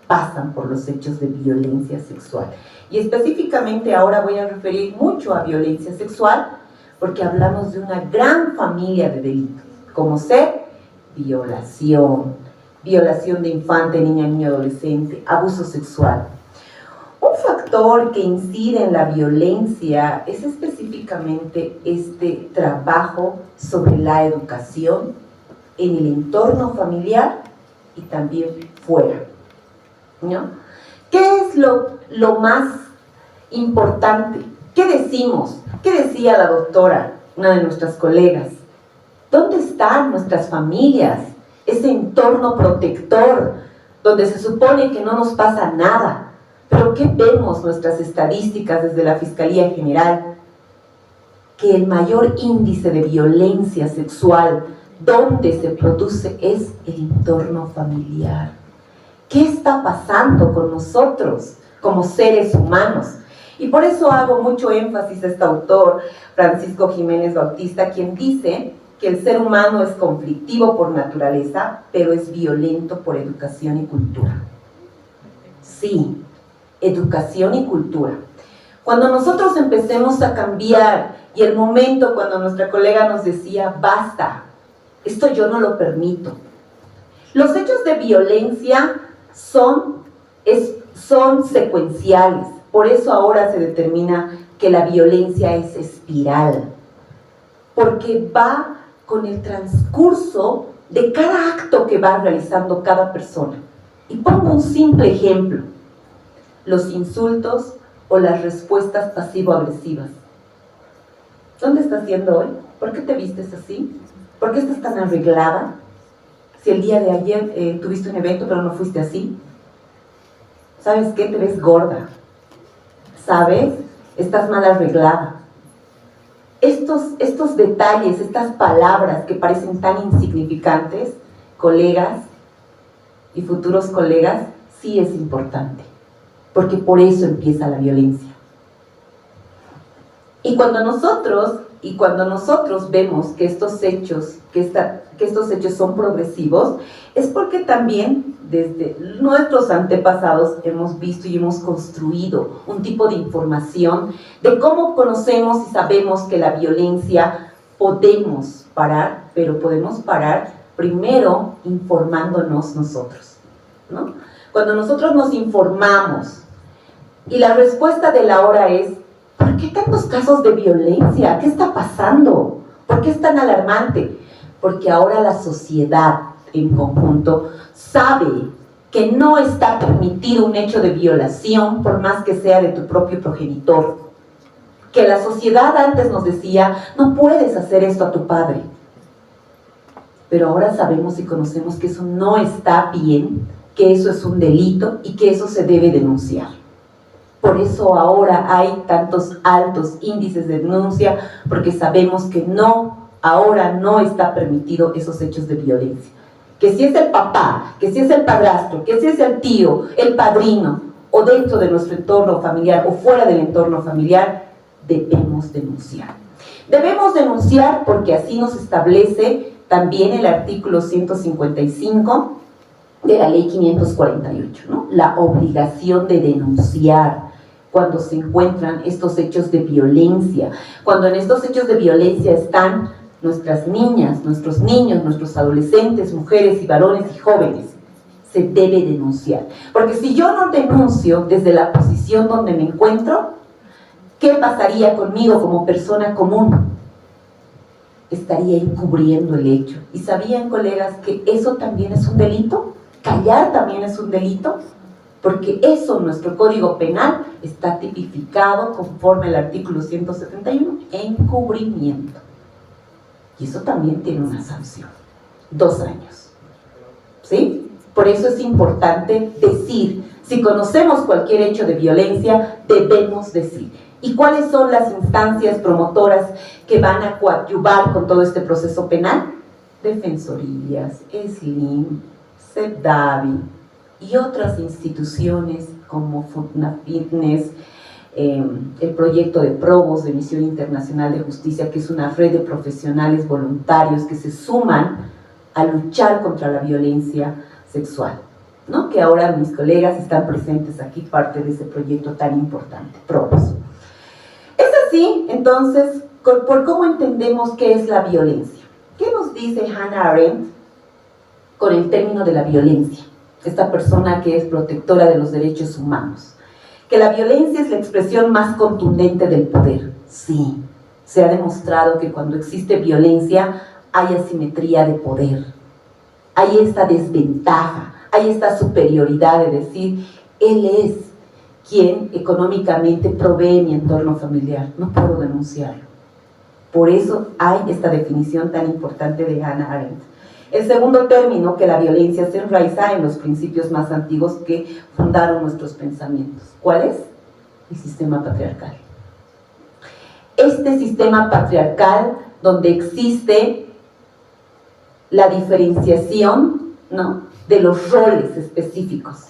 pasan por los hechos de violencia sexual. Y específicamente ahora voy a referir mucho a violencia sexual porque hablamos de una gran familia de delitos, como ser violación, violación de infante, niña, niño, adolescente, abuso sexual. Un factor que incide en la violencia es específicamente este trabajo sobre la educación en el entorno familiar y también fuera, ¿no? ¿Qué es lo más importante? ¿Qué decimos? ¿Qué decía la doctora, una de nuestras colegas? ¿Dónde están nuestras familias? Ese entorno protector, donde se supone que no nos pasa nada. Pero ¿qué vemos nuestras estadísticas desde la Fiscalía General? Que el mayor índice de violencia sexual, donde se produce, es el entorno familiar. ¿Qué está pasando con nosotros como seres humanos? Y por eso hago mucho énfasis a este autor, Francisco Jiménez Bautista, quien dice que el ser humano es conflictivo por naturaleza, pero es violento por educación y cultura. Sí, educación y cultura. Cuando nosotros empecemos a cambiar, y el momento cuando nuestra colega nos decía, basta, esto yo no lo permito. Los hechos de violencia son secuenciales, por eso ahora se determina que la violencia es espiral, porque va con el transcurso de cada acto que va realizando cada persona. Y pongo un simple ejemplo: los insultos o las respuestas pasivo-agresivas. ¿Dónde estás yendo hoy? ¿Por qué te vistes así? ¿Por qué estás tan arreglada? Si el día de ayer tuviste un evento pero no fuiste así. ¿Sabes qué? Te ves gorda. ¿Sabes? Estás mal arreglada. Estos detalles, estas palabras que parecen tan insignificantes, colegas y futuros colegas, sí es importante, porque por eso empieza la violencia. Y cuando nosotros vemos que estos hechos son progresivos, es porque también desde nuestros antepasados hemos visto y hemos construido un tipo de información de cómo conocemos y sabemos que la violencia podemos parar, pero podemos parar primero informándonos nosotros, ¿no? Cuando nosotros nos informamos y la respuesta de la hora es: ¿por qué tantos casos de violencia? ¿Qué está pasando? ¿Por qué es tan alarmante? Porque ahora la sociedad en conjunto sabe que no está permitido un hecho de violación por más que sea de tu propio progenitor. Que la sociedad antes nos decía: no puedes hacer esto a tu padre. Pero ahora sabemos y conocemos que eso no está bien, que eso es un delito y que eso se debe denunciar. Por eso ahora hay tantos altos índices de denuncia, porque sabemos que ahora no está permitido esos hechos de violencia. Que si es el papá, que si es el padrastro, que si es el tío, el padrino, o dentro de nuestro entorno familiar o fuera del entorno familiar, debemos denunciar. Debemos denunciar porque así nos establece también el artículo 155 de la ley 548, ¿no? La obligación de denunciar cuando se encuentran estos hechos de violencia, cuando en estos hechos de violencia están nuestras niñas, nuestros niños, nuestros adolescentes, mujeres y varones y jóvenes. Se debe denunciar, porque si yo no denuncio desde la posición donde me encuentro, ¿qué pasaría conmigo como persona común? Estaría encubriendo el hecho. ¿Y sabían, colegas, que eso también es un delito? ¿Callar también es un delito? Porque eso, nuestro Código Penal, está tipificado conforme al artículo 171, encubrimiento. Y eso también tiene una sanción, 2 años. ¿Sí? Por eso es importante decir, si conocemos cualquier hecho de violencia, debemos decir. ¿Y cuáles son las instancias promotoras que van a coadyuvar con todo este proceso penal? Defensorías, SLIM, CEPDAVI y otras instituciones como FUNAFITNES, el proyecto de Probos de Misión Internacional de Justicia, que es una red de profesionales voluntarios que se suman a luchar contra la violencia sexual, ¿no? Que ahora mis colegas están presentes aquí, parte de ese proyecto tan importante, Probos. Es así, entonces, por cómo entendemos qué es la violencia. ¿Qué nos dice Hannah Arendt con el término de la violencia? Esta persona que es protectora de los derechos humanos. Que la violencia es la expresión más contundente del poder. Sí, se ha demostrado que cuando existe violencia hay asimetría de poder. Hay esta desventaja, hay esta superioridad de decir: él es quien económicamente provee mi entorno familiar, no puedo denunciarlo. Por eso hay esta definición tan importante de Hannah Arendt. El segundo término, que la violencia se enraiza en los principios más antiguos que fundaron nuestros pensamientos. ¿Cuál es? El sistema patriarcal. Este sistema patriarcal donde existe la diferenciación, ¿no?, de los roles específicos.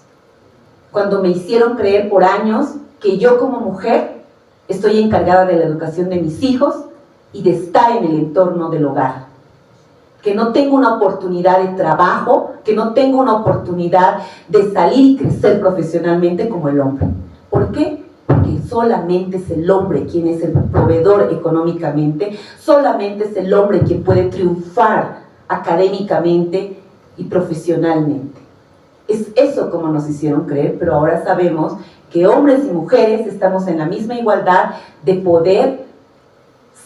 Cuando me hicieron creer por años que yo como mujer estoy encargada de la educación de mis hijos y de estar en el entorno del hogar. Que no tengo una oportunidad de trabajo, que no tengo una oportunidad de salir y crecer profesionalmente como el hombre. ¿Por qué? Porque solamente es el hombre quien es el proveedor económicamente, solamente es el hombre quien puede triunfar académicamente y profesionalmente. Es eso como nos hicieron creer, pero ahora sabemos que hombres y mujeres estamos en la misma igualdad de poder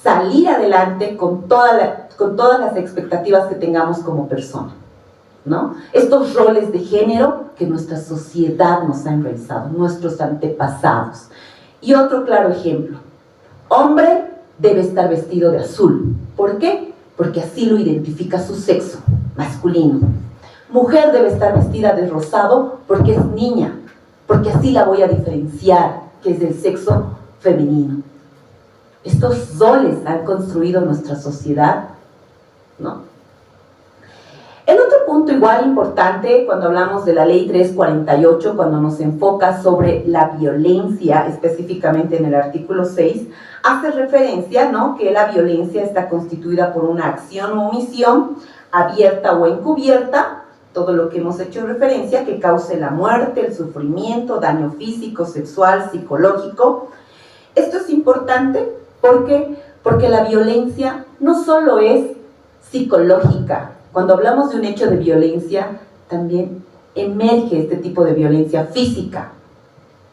salir adelante con todas las expectativas que tengamos como persona, ¿no? Estos roles de género que nuestra sociedad nos ha enraizado, nuestros antepasados. Y otro claro ejemplo: hombre debe estar vestido de azul. ¿Por qué? Porque así lo identifica su sexo masculino. Mujer debe estar vestida de rosado porque es niña, porque así la voy a diferenciar, que es del sexo femenino. Estos roles han construido nuestra sociedad, ¿no? El otro punto igual importante cuando hablamos de la ley 348, cuando nos enfoca sobre la violencia, específicamente en el artículo 6, hace referencia, ¿no?, que la violencia está constituida por una acción o omisión, abierta o encubierta, todo lo que hemos hecho referencia, que cause la muerte, el sufrimiento, daño físico, sexual, psicológico. Esto es importante. ¿Por qué? porque la violencia no solo es psicológica. Cuando hablamos de un hecho de violencia, también emerge este tipo de violencia física.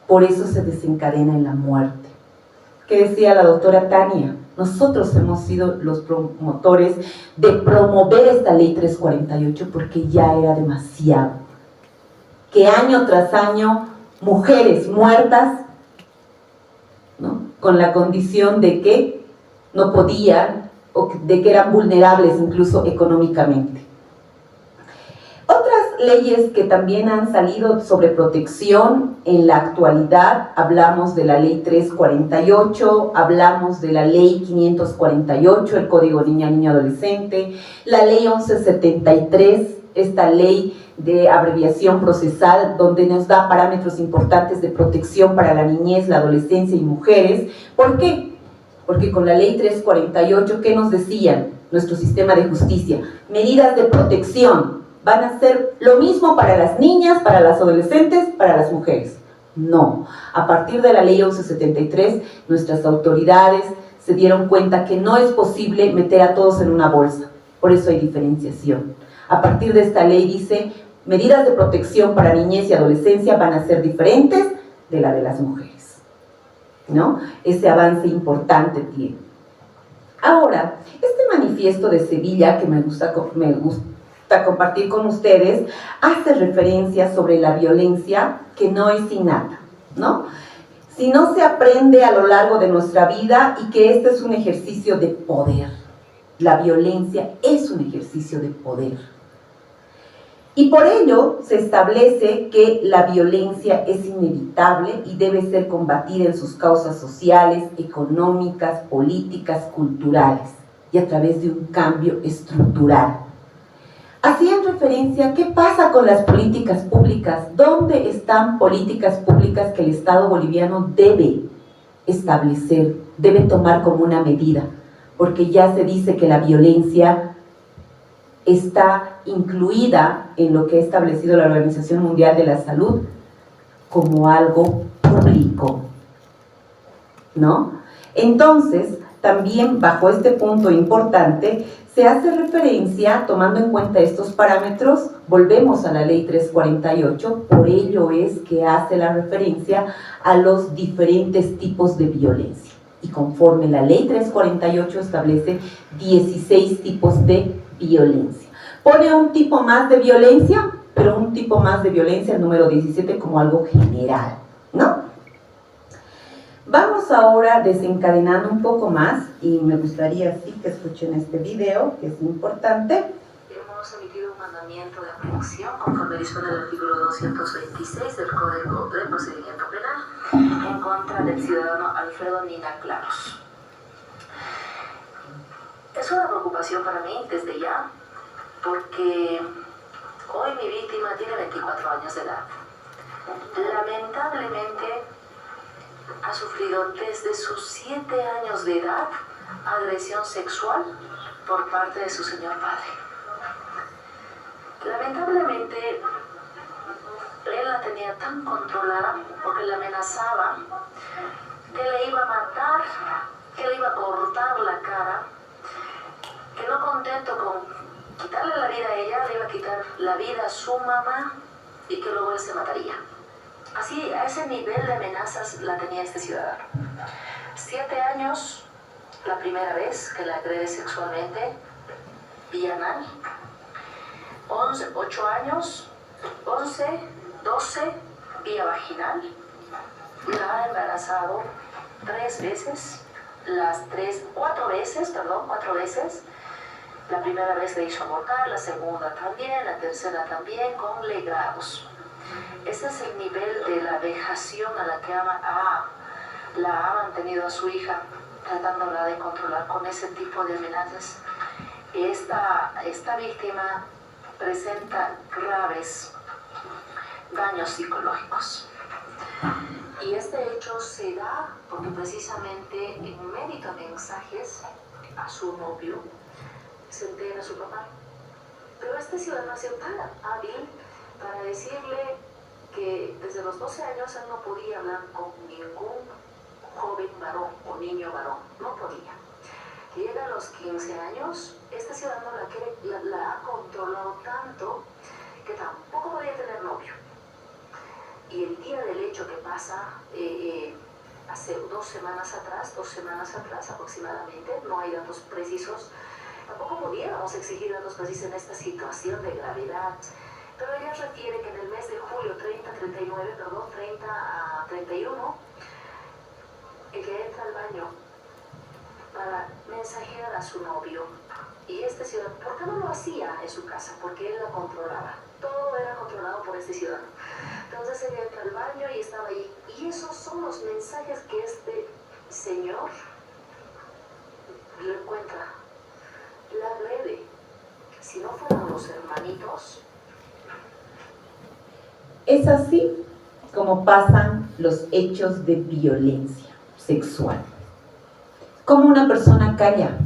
Por eso se desencadena en la muerte. ¿Qué decía la doctora Tania? Nosotros hemos sido los promotores de promover esta ley 348 porque ya era demasiado. Que año tras año, mujeres muertas, ¿no?, con la condición de que no podían o de que eran vulnerables incluso económicamente. Otras leyes que también han salido sobre protección en la actualidad, hablamos de la ley 348, hablamos de la ley 548, el Código Niña Adolescente, la ley 1173, esta ley de abreviación procesal, donde nos da parámetros importantes de protección para la niñez, la adolescencia y mujeres. ¿Por qué? Porque con la ley 348, ¿qué nos decían nuestro sistema de justicia? Medidas de protección. ¿Van a ser lo mismo para las niñas, para las adolescentes, para las mujeres? No. A partir de la ley 1173, nuestras autoridades se dieron cuenta que no es posible meter a todos en una bolsa. Por eso hay diferenciación. A partir de esta ley dice, medidas de protección para niñez y adolescencia van a ser diferentes de la de las mujeres, ¿no? Ese avance importante tiene. Ahora, este manifiesto de Sevilla, que me gusta compartir con ustedes, hace referencia sobre la violencia que no es innata, ¿no? Sino se aprende a lo largo de nuestra vida y que este es un ejercicio de poder. La violencia es un ejercicio de poder. Y por ello se establece que la violencia es inevitable y debe ser combatida en sus causas sociales, económicas, políticas, culturales y a través de un cambio estructural. Hacían referencia a qué pasa con las políticas públicas, dónde están políticas públicas que el Estado boliviano debe establecer, debe tomar como una medida, porque ya se dice que la violencia está incluida en lo que ha establecido la Organización Mundial de la Salud como algo público, ¿no? Entonces, también bajo este punto importante, se hace referencia, tomando en cuenta estos parámetros, volvemos a la ley 348, por ello es que hace la referencia a los diferentes tipos de violencia. Y conforme la ley 348 establece 16 tipos de violencia. Pone un tipo más de violencia, pero un tipo más de violencia, el número 17, como algo general, ¿no? Vamos ahora desencadenando un poco más y me gustaría sí que escuchen este video, que es importante. Hemos emitido un mandamiento de aprehensión conforme dispone el artículo 226 del Código de Procedimiento Penal en contra del ciudadano Alfredo Nina Claros. Es una preocupación para mí desde ya, porque hoy mi víctima tiene 24 años de edad. Lamentablemente ha sufrido desde sus 7 años de edad agresión sexual por parte de su señor padre. Lamentablemente, él la tenía tan controlada porque le amenazaba que le iba a matar, que le iba a cortar la cara, que no contento con quitarle la vida a ella, le iba a quitar la vida a su mamá y que luego él se mataría. Así, a ese nivel de amenazas la tenía este ciudadano. 7 años, la primera vez que la agrede sexualmente, vía anal. 8 años, 11, 12, vía vaginal. La ha embarazado 4 veces. La primera vez le hizo abortar, la segunda también, la tercera también, con legrados. Ese es el nivel de la vejación a la que la ha mantenido a su hija, tratándola de controlar con ese tipo de amenazas. Esta víctima presenta graves daños psicológicos. Y este hecho se da porque precisamente en medio de mensajes a su novio se entera a su papá. Pero este ciudadano ha sido tan hábil para decirle que desde los 12 años él no podía hablar con ningún joven varón o niño varón, no podía. que llega a los 15 años, este ciudadano la ha controlado tanto que tampoco podía tener novio. Y el día del hecho que pasa, hace 2 semanas atrás aproximadamente, no hay datos precisos, tampoco pudiéramos exigir datos precisos en esta situación de gravedad. Pero ella refiere que en el mes de julio 30 a 31, el que entra al baño para mensajear a su novio. Y este ciudadano, ¿por qué no lo hacía en su casa? Porque él la controlaba. Todo era controlado por este ciudadano. Entonces ella entra al baño y estaba ahí. Y esos son los mensajes que este señor lo encuentra. La agrede. Si no fueran los hermanitos. Es así como pasan los hechos de violencia sexual. ¿Cómo una persona calla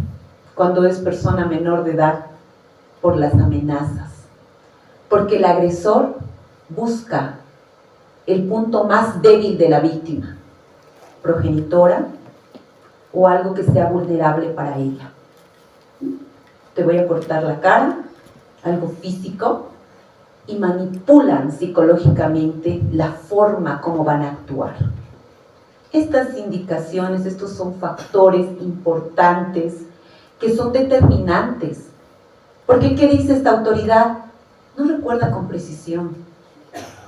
cuando es persona menor de edad? Por las amenazas. Porque el agresor busca el punto más débil de la víctima, progenitora o algo que sea vulnerable para ella. Te voy a cortar la cara, algo físico, y manipulan psicológicamente la forma como van a actuar. Estas indicaciones, estos son factores importantes que son determinantes. Porque ¿qué dice esta autoridad? No recuerda con precisión,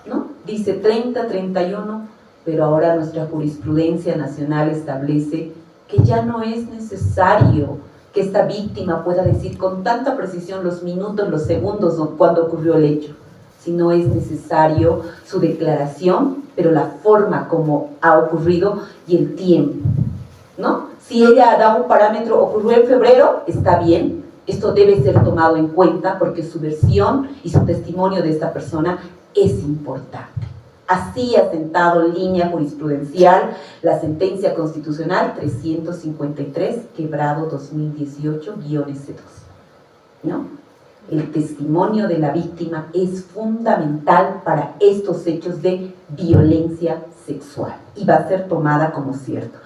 ¿no? Dice 30, 31, pero ahora nuestra jurisprudencia nacional establece que ya no es necesario que esta víctima pueda decir con tanta precisión los minutos, los segundos cuando ocurrió el hecho, sino es necesario su declaración, pero la forma como ha ocurrido y el tiempo, ¿no? Si ella da un parámetro, ocurrió en febrero, está bien, esto debe ser tomado en cuenta porque su versión y su testimonio de esta persona es importante. Así ha sentado línea jurisprudencial la sentencia constitucional 353, quebrado 2018-S2, ¿no? El testimonio de la víctima es fundamental para estos hechos de violencia sexual y va a ser tomada como cierto.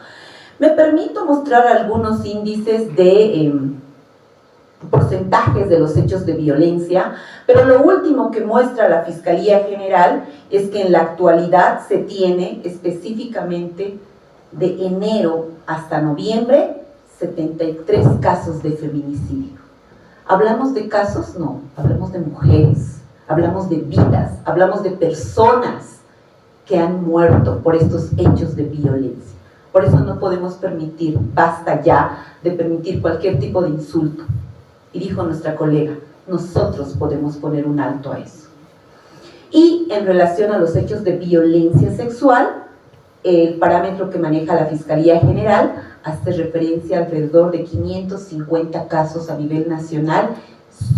Me permito mostrar algunos índices de porcentajes de los hechos de violencia, pero lo último que muestra la Fiscalía General es que en la actualidad se tiene específicamente de enero hasta noviembre 73 casos de feminicidio. ¿Hablamos de casos? No, hablamos de mujeres, hablamos de vidas, hablamos de personas que han muerto por estos hechos de violencia. Por eso no podemos permitir, basta ya de permitir cualquier tipo de insulto. Y dijo nuestra colega, nosotros podemos poner un alto a eso. Y en relación a los hechos de violencia sexual, el parámetro que maneja la Fiscalía General hace referencia a alrededor de 550 casos a nivel nacional,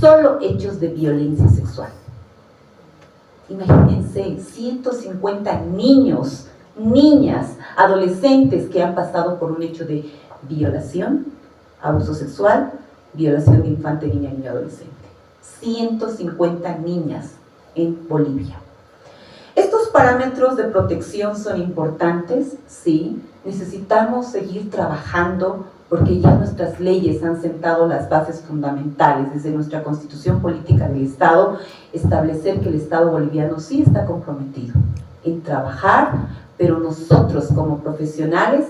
solo hechos de violencia sexual. Imagínense, 150 niños, niñas, adolescentes que han pasado por un hecho de violación, abuso sexual, violación de infante, niña y adolescente. 150 niñas en Bolivia. Estos parámetros de protección son importantes, sí. Necesitamos seguir trabajando porque ya nuestras leyes han sentado las bases fundamentales. Desde nuestra Constitución Política del Estado, establecer que el Estado boliviano sí está comprometido en trabajar, pero nosotros como profesionales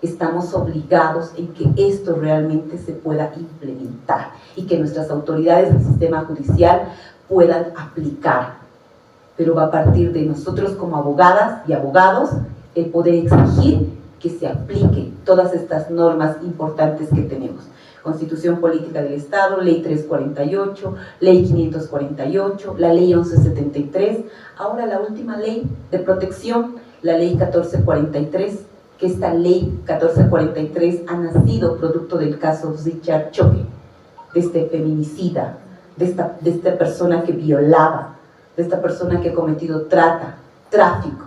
estamos obligados en que esto realmente se pueda implementar y que nuestras autoridades del sistema judicial puedan aplicar. Pero va a partir de nosotros como abogadas y abogados el poder exigir que se apliquen todas estas normas importantes que tenemos. Constitución Política del Estado, Ley 348, Ley 548, la Ley 1173, ahora la última ley de protección, la Ley 1443, que esta Ley 1443 ha nacido producto del caso Richard Choque, de este feminicida, de esta persona que violaba, de esta persona que ha cometido tráfico,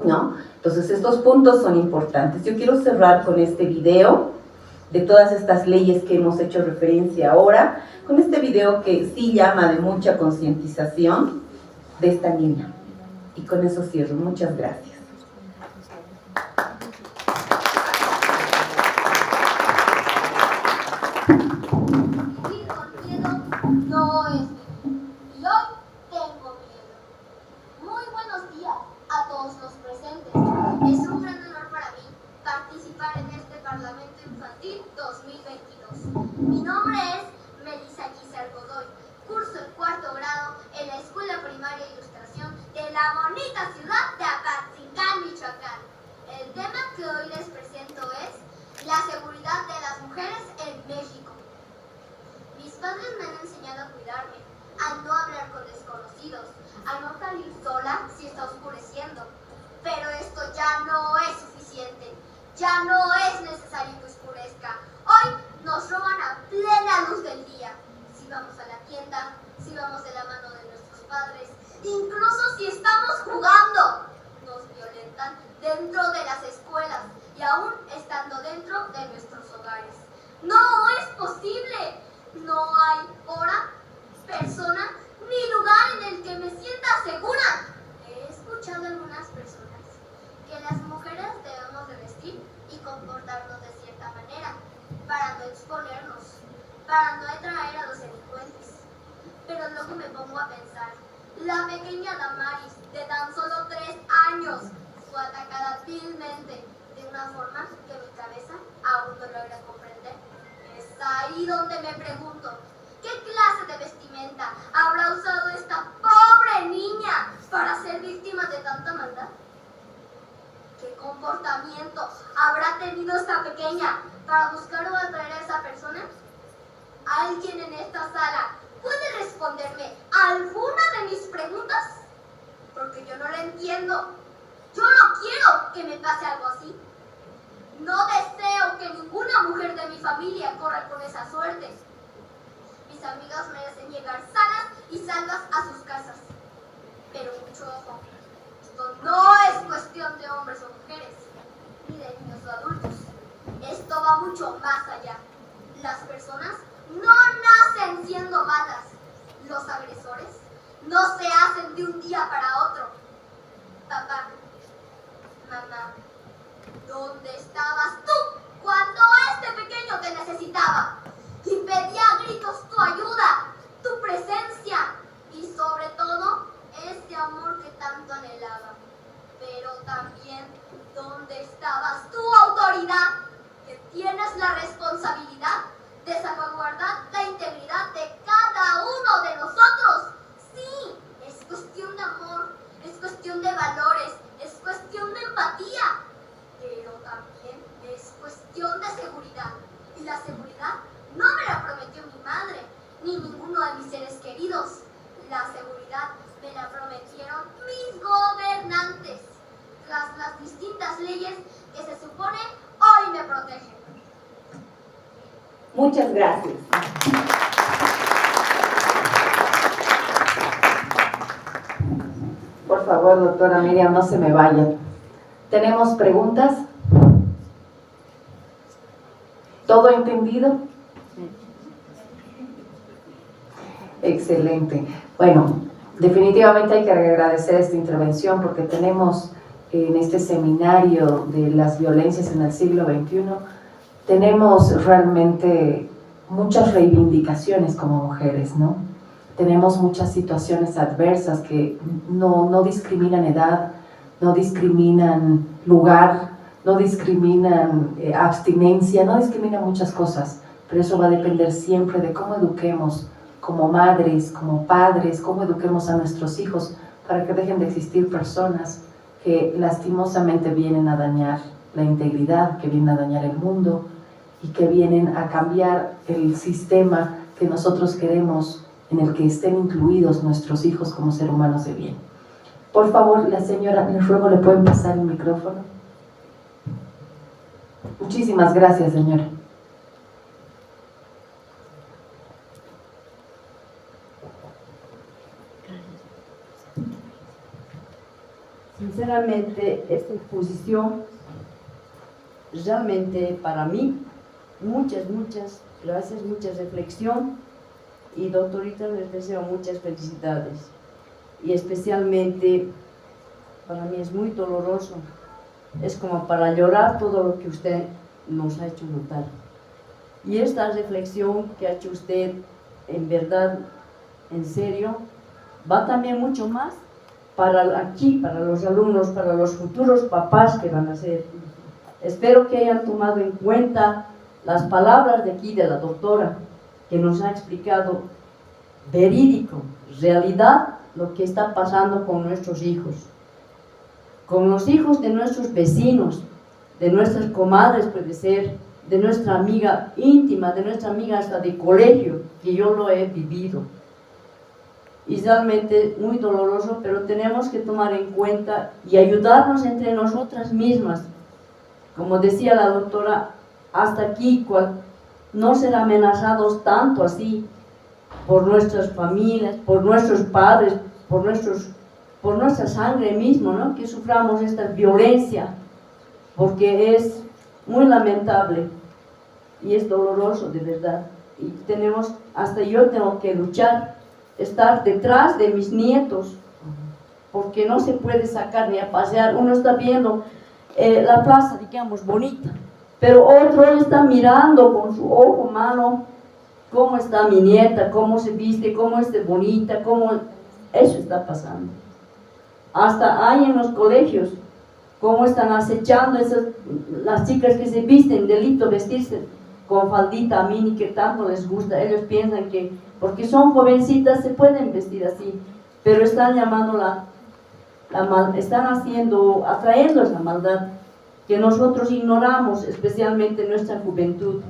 ¿no? Entonces estos puntos son importantes. Yo quiero cerrar con este video de todas estas leyes que hemos hecho referencia ahora, con este video que sí llama de mucha concientización de esta niña. Y con eso cierro. Muchas gracias. me han enseñado a cuidarme, a no hablar con desconocidos, a no salir sola si está oscureciendo. Pero esto ya no es suficiente, ya no es necesario que oscurezca. Hoy nos roban a plena luz del día. Si vamos a la tienda, si vamos de la mano de nuestros padres, incluso si estamos jugando, nos violentan dentro de las escuelas y aún estando dentro de nuestros hogares. ¡No es posible! No hay hora, persona ni lugar en el que me sienta segura. He escuchado a algunas personas que las mujeres debemos de vestir y comportarnos de cierta manera para no exponernos, para no atraer a los delincuentes. Pero luego me pongo a pensar, la pequeña Damaris, de tan solo 3 años, fue atacada vilmente de una forma que mi cabeza aún no logra comprender. Es ahí donde me pregunto, ¿qué clase de vestimenta habrá usado esta pobre niña para ser víctima de tanta maldad? ¿Qué comportamiento habrá tenido esta pequeña para buscar o atraer a esa persona? ¿Alguien en esta sala puede responderme alguna de mis preguntas? Porque yo no la entiendo. Yo no quiero que me pase algo así. No deseo que ninguna mujer de mi familia corra con esa suerte. Mis amigas merecen llegar sanas y salvas a sus casas. Pero mucho ojo, esto no es cuestión de hombres o mujeres, ni de niños o adultos. Esto va mucho más allá. Las personas no nacen siendo malas. Los agresores no se hacen de un día para otro. Papá, mamá, ¿dónde estabas tú cuando este pequeño te necesitaba? Y pedía a gritos tu ayuda, tu presencia y sobre todo ese amor que tanto anhelaba. Pero también, ¿dónde estabas tu autoridad? Que tienes la responsabilidad de salvaguardar la integridad de cada uno de nosotros. Sí, es cuestión de amor, es cuestión de valores, es cuestión de empatía, pero también es cuestión de seguridad. Y la seguridad no me la prometió mi madre, ni ninguno de mis seres queridos. La seguridad me la prometieron mis gobernantes, tras las distintas leyes que se supone hoy me protegen. Muchas gracias. Por favor, doctora Miriam, no se me vayan. ¿Tenemos preguntas? ¿Todo entendido? Excelente. Bueno, definitivamente hay que agradecer esta intervención porque tenemos en este seminario de las violencias en el siglo XXI, tenemos realmente muchas reivindicaciones como mujeres, ¿no? Tenemos muchas situaciones adversas que no discriminan edad, no discriminan lugar, no discriminan abstinencia, no discriminan muchas cosas, pero eso va a depender siempre de cómo eduquemos como madres, como padres, cómo eduquemos a nuestros hijos para que dejen de existir personas que lastimosamente vienen a dañar la integridad, que vienen a dañar el mundo y que vienen a cambiar el sistema que nosotros queremos, en el que estén incluidos nuestros hijos como seres humanos de bien. Por favor, la señora, les ruego, ¿le pueden pasar el micrófono? Muchísimas gracias, señora. Sinceramente, esta exposición realmente para mí, muchas gracias, mucha reflexión, y doctorita, les deseo muchas felicidades. Y especialmente para mí es muy doloroso, es como para llorar todo lo que usted nos ha hecho notar. Y esta reflexión que ha hecho usted, en verdad, en serio, va también mucho más para aquí, para los alumnos, para los futuros papás que van a ser. Espero que hayan tomado en cuenta las palabras de aquí de la doctora, que nos ha explicado verídico, realidad, lo que está pasando con nuestros hijos, con los hijos de nuestros vecinos, de nuestras comadres, puede ser, de nuestra amiga íntima, de nuestra amiga hasta de colegio, que yo lo he vivido. Y realmente muy doloroso, pero tenemos que tomar en cuenta y ayudarnos entre nosotras mismas. Como decía la doctora, hasta aquí no ser amenazados tanto así por nuestras familias, por nuestros padres, por nuestra sangre mismo, ¿no? Que suframos esta violencia, porque es muy lamentable y es doloroso de verdad. Y hasta yo tengo que luchar, estar detrás de mis nietos, porque no se puede sacar ni a pasear. Uno está viendo la plaza, digamos, bonita, pero otro está mirando con su ojo malo cómo está mi nieta, cómo se viste, cómo es de bonita, eso está pasando. Hasta hay en los colegios cómo están acechando las chicas que se visten, delito vestirse con faldita mini que tanto les gusta. Ellos piensan que porque son jovencitas se pueden vestir así, pero están llamando están atrayendo esa maldad que nosotros ignoramos, especialmente en nuestra juventud.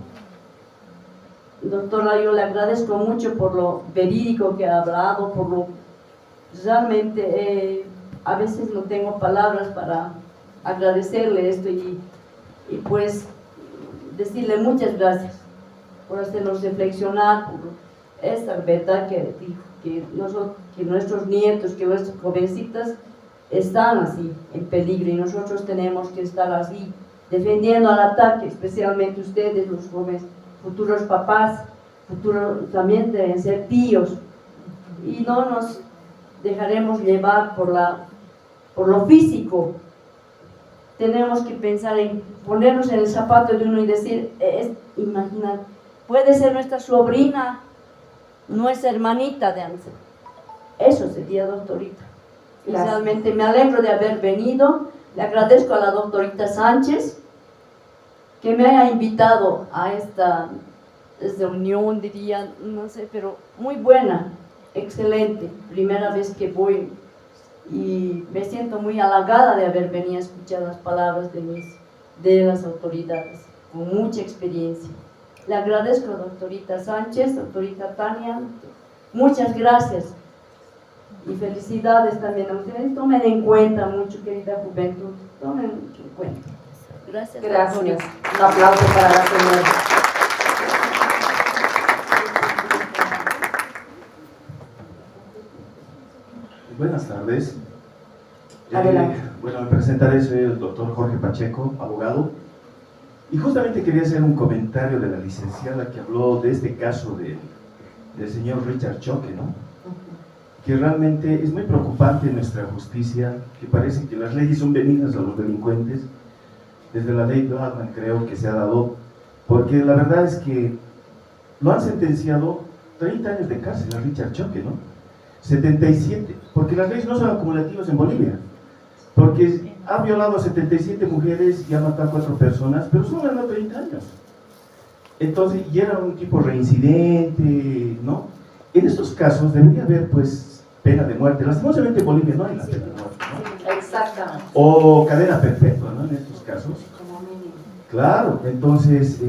Doctora, yo le agradezco mucho por lo verídico que ha hablado, realmente a veces no tengo palabras para agradecerle esto y pues decirle muchas gracias por hacernos reflexionar, por esta verdad que dijo, que nuestros nietos, que nuestras jovencitas están así en peligro y nosotros tenemos que estar así defendiendo al ataque, especialmente ustedes, los jóvenes, futuros papás, también deben ser tíos, y no nos dejaremos llevar por lo físico. Tenemos que pensar en ponernos en el zapato de uno y decir, imaginar, puede ser nuestra sobrina, nuestra hermanita de antes. Eso sería, doctorita. Y realmente me alegro de haber venido. Le agradezco a la doctorita Sánchez que me haya invitado a esta reunión, diría, no sé, pero muy buena, excelente. Primera vez que voy y me siento muy halagada de haber venido a escuchar las palabras de las autoridades, con mucha experiencia. Le agradezco a doctorita Sánchez, doctorita Tania, muchas gracias y felicidades también a ustedes. Tomen en cuenta mucho, querida juventud, tomen mucho en cuenta. Gracias. Gracias. Un aplauso para la señora. Buenas tardes. Adelante. Bueno, me presentaré, soy el doctor Jorge Pacheco, abogado. Y justamente quería hacer un comentario de la licenciada que habló de este caso del señor Richard Choque, ¿no? Que realmente es muy preocupante en nuestra justicia, que parece que las leyes son venidas a los delincuentes. Desde la ley Dodd-Frank creo que se ha dado, porque la verdad es que lo han sentenciado 30 años de cárcel a Richard Choque, ¿no? 77, porque las leyes no son acumulativas en Bolivia, porque ha violado a 77 mujeres y ha matado a 4 personas, pero solo ganó 30 años. Entonces, y era un tipo reincidente, ¿no? En estos casos debería haber, pues, pena de muerte. Lastimosamente en Bolivia no hay la pena de muerte, ¿no? Exactamente. O cadena perpetua, ¿no? En estos casos. Claro, entonces,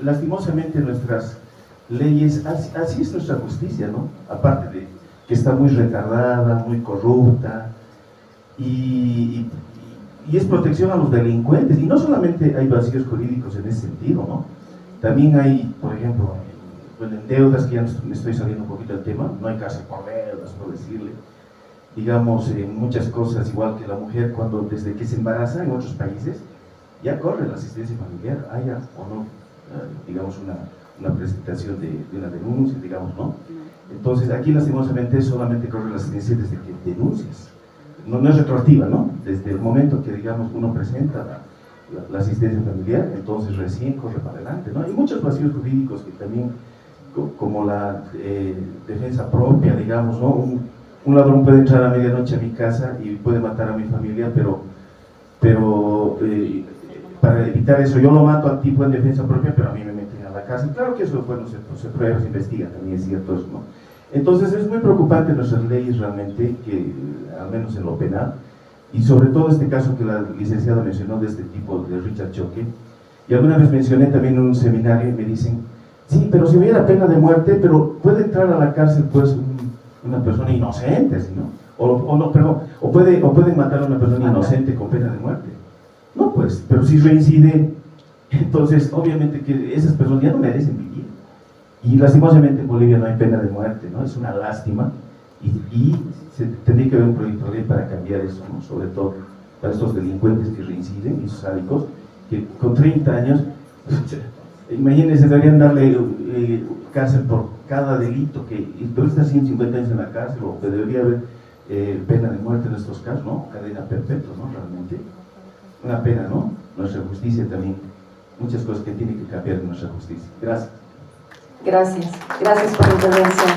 lastimosamente nuestras leyes, así es nuestra justicia, ¿no? Aparte de que está muy retardada, muy corrupta, y es protección a los delincuentes, y no solamente hay vacíos jurídicos en ese sentido, ¿no? También hay, por ejemplo, bueno, en deudas, que ya me estoy saliendo un poquito del tema, no hay cárcel por deudas, por decirle, digamos, en muchas cosas, igual que la mujer desde que se embaraza en otros países, ya corre la asistencia familiar, haya o no, digamos, una presentación de una denuncia, digamos, ¿no? Entonces, aquí lastimosamente solamente corre la asistencia desde que denuncias, no es retroactiva, ¿no? Desde el momento que, digamos, uno presenta la asistencia familiar, entonces recién corre para adelante, ¿no? Hay muchos vacíos jurídicos que también, como la defensa propia, digamos, ¿no? Un ladrón puede entrar a medianoche a mi casa y puede matar a mi familia, pero para evitar eso, yo lo mato a tipo en defensa propia, pero a mí me meten a la cárcel. Claro que eso, bueno, se prueba, se investiga, también es cierto eso, ¿no? Entonces es muy preocupante nuestras leyes realmente, que al menos en lo penal, y sobre todo este caso que la licenciada mencionó de este tipo de Richard Choque, Y alguna vez mencioné también en un seminario y me dicen, sí, pero si hubiera pena de muerte, pero puede entrar a la cárcel pues una persona inocente, ¿sí, no? O pueden matar a una persona inocente con pena de muerte. No, pues, pero si reincide, entonces obviamente que esas personas ya no merecen vivir. Y lastimosamente en Bolivia no hay pena de muerte, ¿no? Es una lástima y se tendría que haber un proyecto de ley para cambiar eso, ¿no? Sobre todo para estos delincuentes que reinciden y sus sádicos, que con 30 años, imagínense, deberían darle cárcel por cada delito, que debe estar 150 años en la cárcel, o que debería haber pena de muerte en estos casos, ¿no? Cadena perpetua, ¿no? Realmente. Una pena, ¿no? Nuestra justicia también, muchas cosas que tienen que cambiar en nuestra justicia. Gracias. Gracias por la intervención.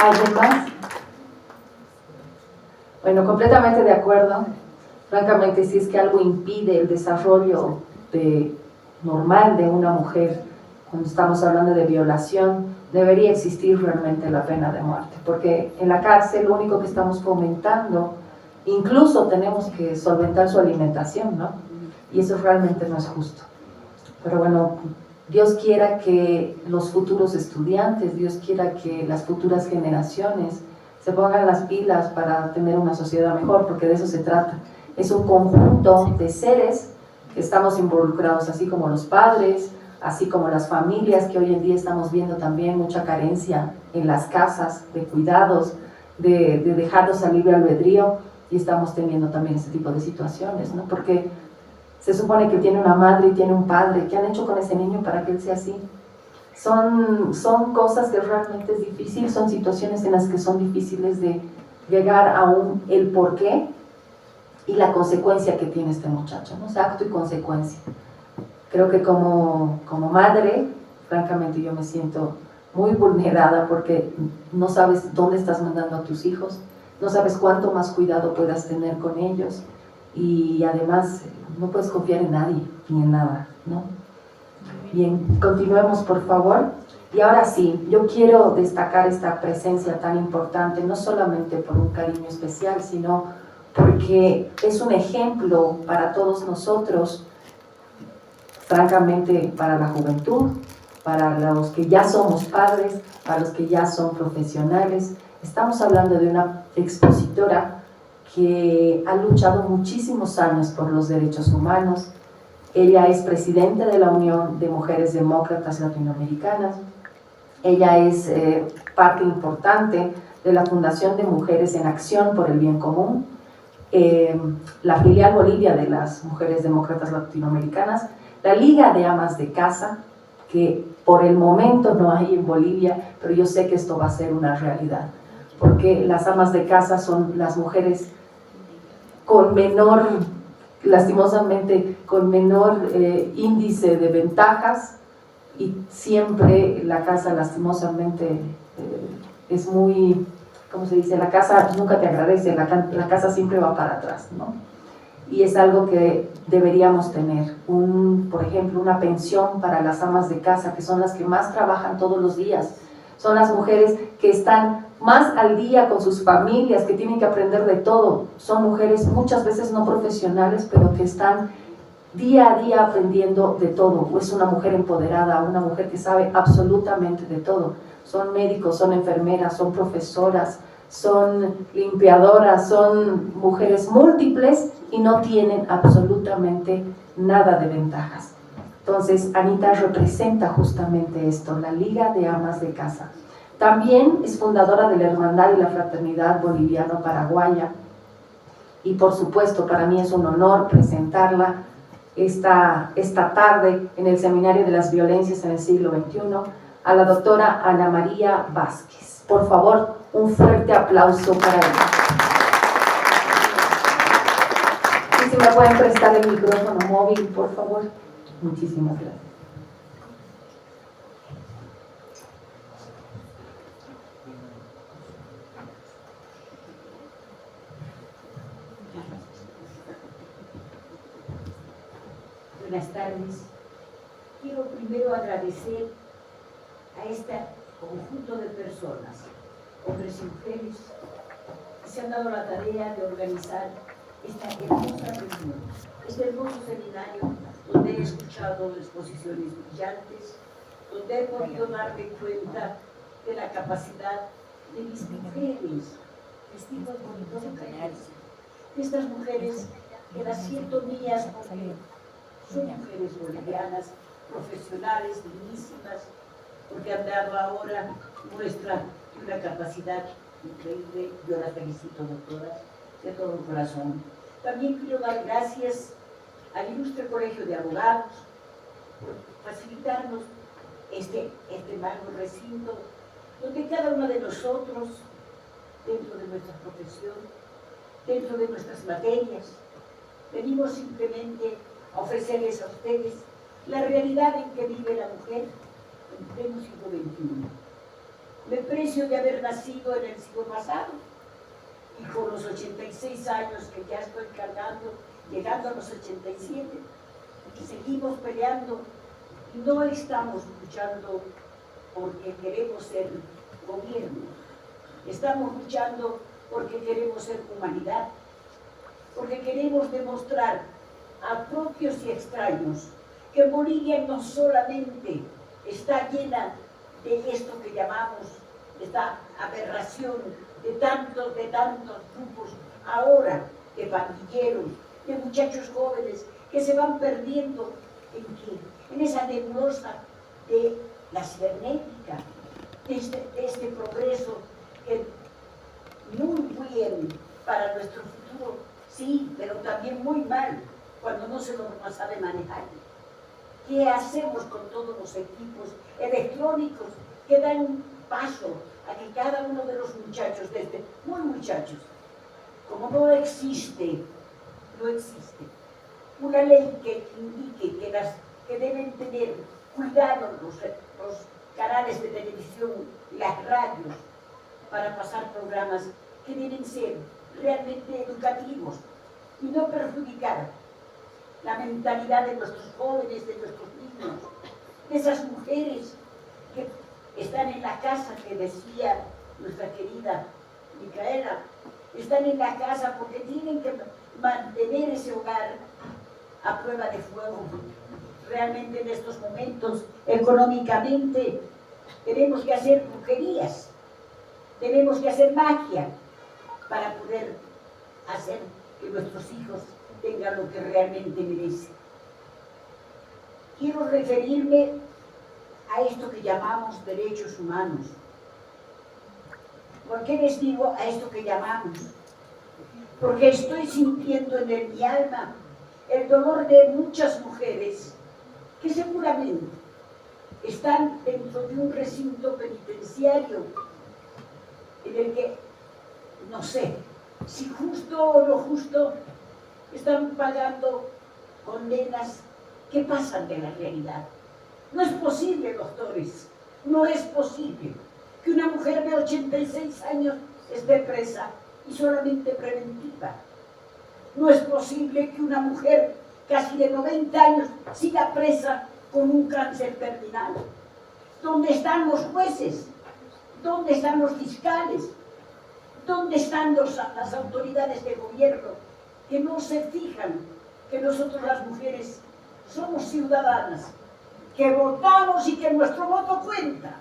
¿Alguien más? Bueno, completamente de acuerdo. Francamente, si es que algo impide el desarrollo normal de una mujer, cuando estamos hablando de violación, debería existir realmente la pena de muerte, porque en la cárcel lo único que estamos fomentando, incluso tenemos que solventar su alimentación, ¿no? Y eso realmente no es justo. Pero bueno, Dios quiera que los futuros estudiantes, Dios quiera que las futuras generaciones se pongan las pilas para tener una sociedad mejor, porque de eso se trata. Es un conjunto de seres que estamos involucrados, así como los padres, así como las familias, que hoy en día estamos viendo también mucha carencia en las casas, de cuidados, de dejarlos a libre albedrío, y estamos teniendo también ese tipo de situaciones, ¿no? Porque se supone que tiene una madre y tiene un padre. ¿Qué han hecho con ese niño para que él sea así? Son cosas que realmente es difícil, son situaciones en las que son difíciles de llegar a el porqué y la consecuencia que tiene este muchacho, ¿no? O sea, acto y consecuencia. Creo que como madre, francamente yo me siento muy vulnerada porque no sabes dónde estás mandando a tus hijos, no sabes cuánto más cuidado puedas tener con ellos y además no puedes confiar en nadie ni en nada, ¿no? Bien, continuemos por favor. Y ahora sí, yo quiero destacar esta presencia tan importante, no solamente por un cariño especial, sino porque es un ejemplo para todos nosotros, francamente para la juventud, para los que ya somos padres, para los que ya son profesionales. Estamos hablando de una expositora que ha luchado muchísimos años por los derechos humanos. Ella es presidenta de la Unión de Mujeres Demócratas Latinoamericanas. Ella es parte importante de la Fundación de Mujeres en Acción por el Bien Común, la filial Bolivia de las Mujeres Demócratas Latinoamericanas, la Liga de Amas de Casa, que por el momento no hay en Bolivia, pero yo sé que esto va a ser una realidad, porque las amas de casa son las mujeres con menor, lastimosamente, con menor índice de ventajas, y siempre la casa lastimosamente es muy, ¿cómo se dice? La casa nunca te agradece, la casa siempre va para atrás, ¿no? Y es algo que deberíamos tener, por ejemplo, una pensión para las amas de casa, que son las que más trabajan todos los días, son las mujeres que están más al día con sus familias, que tienen que aprender de todo, son mujeres muchas veces no profesionales, pero que están día a día aprendiendo de todo. Es una mujer empoderada, una mujer que sabe absolutamente de todo. Son médicos, son enfermeras, son profesoras, son limpiadoras, son mujeres múltiples y no tienen absolutamente nada de ventajas. Entonces, Anita representa justamente esto, la Liga de Amas de Casa. También es fundadora de la Hermandad y la Fraternidad Boliviano-Paraguaya, y por supuesto para mí es un honor presentarla esta tarde en el Seminario de las Violencias en el Siglo XXI, a la doctora Ana María Vázquez. Por favor, un fuerte aplauso para ella. Y si me pueden prestar el micrófono móvil, por favor. Muchísimas gracias. Buenas tardes. Quiero primero agradecer a este conjunto de personas, hombres y mujeres, que se han dado la tarea de organizar esta hermosa reunión, este hermoso seminario donde he escuchado exposiciones brillantes, donde he podido darme cuenta de la capacidad de mis mujeres, vestidos bonitos de callarse, de estas mujeres que las siento mías porque son mujeres bolivianas, profesionales, dignísimas, porque han dado ahora muestra de una capacidad increíble. Yo las felicito, doctoras, de todo corazón. También quiero dar gracias al Ilustre Colegio de Abogados por facilitarnos este magno recinto, donde cada uno de nosotros, dentro de nuestra profesión, dentro de nuestras materias, venimos simplemente a ofrecerles a ustedes la realidad en que vive la mujer en pleno siglo XXI. Me precio de haber nacido en el siglo pasado y con los 86 años que ya estoy cargando, llegando a los 87, y seguimos peleando y no estamos luchando porque queremos ser gobierno, estamos luchando porque queremos ser humanidad, porque queremos demostrar a propios y extraños que Bolivia no solamente está llena de esto que llamamos, esta aberración de tantos grupos ahora, de pandilleros, de muchachos jóvenes que se van perdiendo en esa nebulosa de la cibernética, de este progreso que muy bien para nuestro futuro, sí, pero también muy mal cuando no se lo sabe manejar. ¿Qué hacemos con todos los equipos electrónicos que dan paso a que cada uno de los muchachos, muy muchachos, como no existe una ley que indique que deben tener cuidado los canales de televisión, las radios, para pasar programas que deben ser realmente educativos y no perjudicar la mentalidad de nuestros jóvenes, de nuestros niños, de esas mujeres que están en la casa, que decía nuestra querida Micaela, están en la casa porque tienen que mantener ese hogar a prueba de fuego. Realmente en estos momentos, económicamente, tenemos que hacer brujerías, tenemos que hacer magia para poder hacer que nuestros hijos tengan lo que realmente merecen. Quiero referirme a esto que llamamos derechos humanos. ¿Por qué les digo a esto que llamamos? Porque estoy sintiendo en mi alma el dolor de muchas mujeres que seguramente están dentro de un recinto penitenciario en el que, no sé, si justo o no justo, están pagando condenas que pasan de la realidad. No es posible, doctores, no es posible que una mujer de 86 años esté presa y solamente preventiva. No es posible que una mujer casi de 90 años siga presa con un cáncer terminal. ¿Dónde están los jueces? ¿Dónde están los fiscales? ¿Dónde están las autoridades de gobierno que no se fijan que nosotros las mujeres somos ciudadanas, que votamos y que nuestro voto cuenta?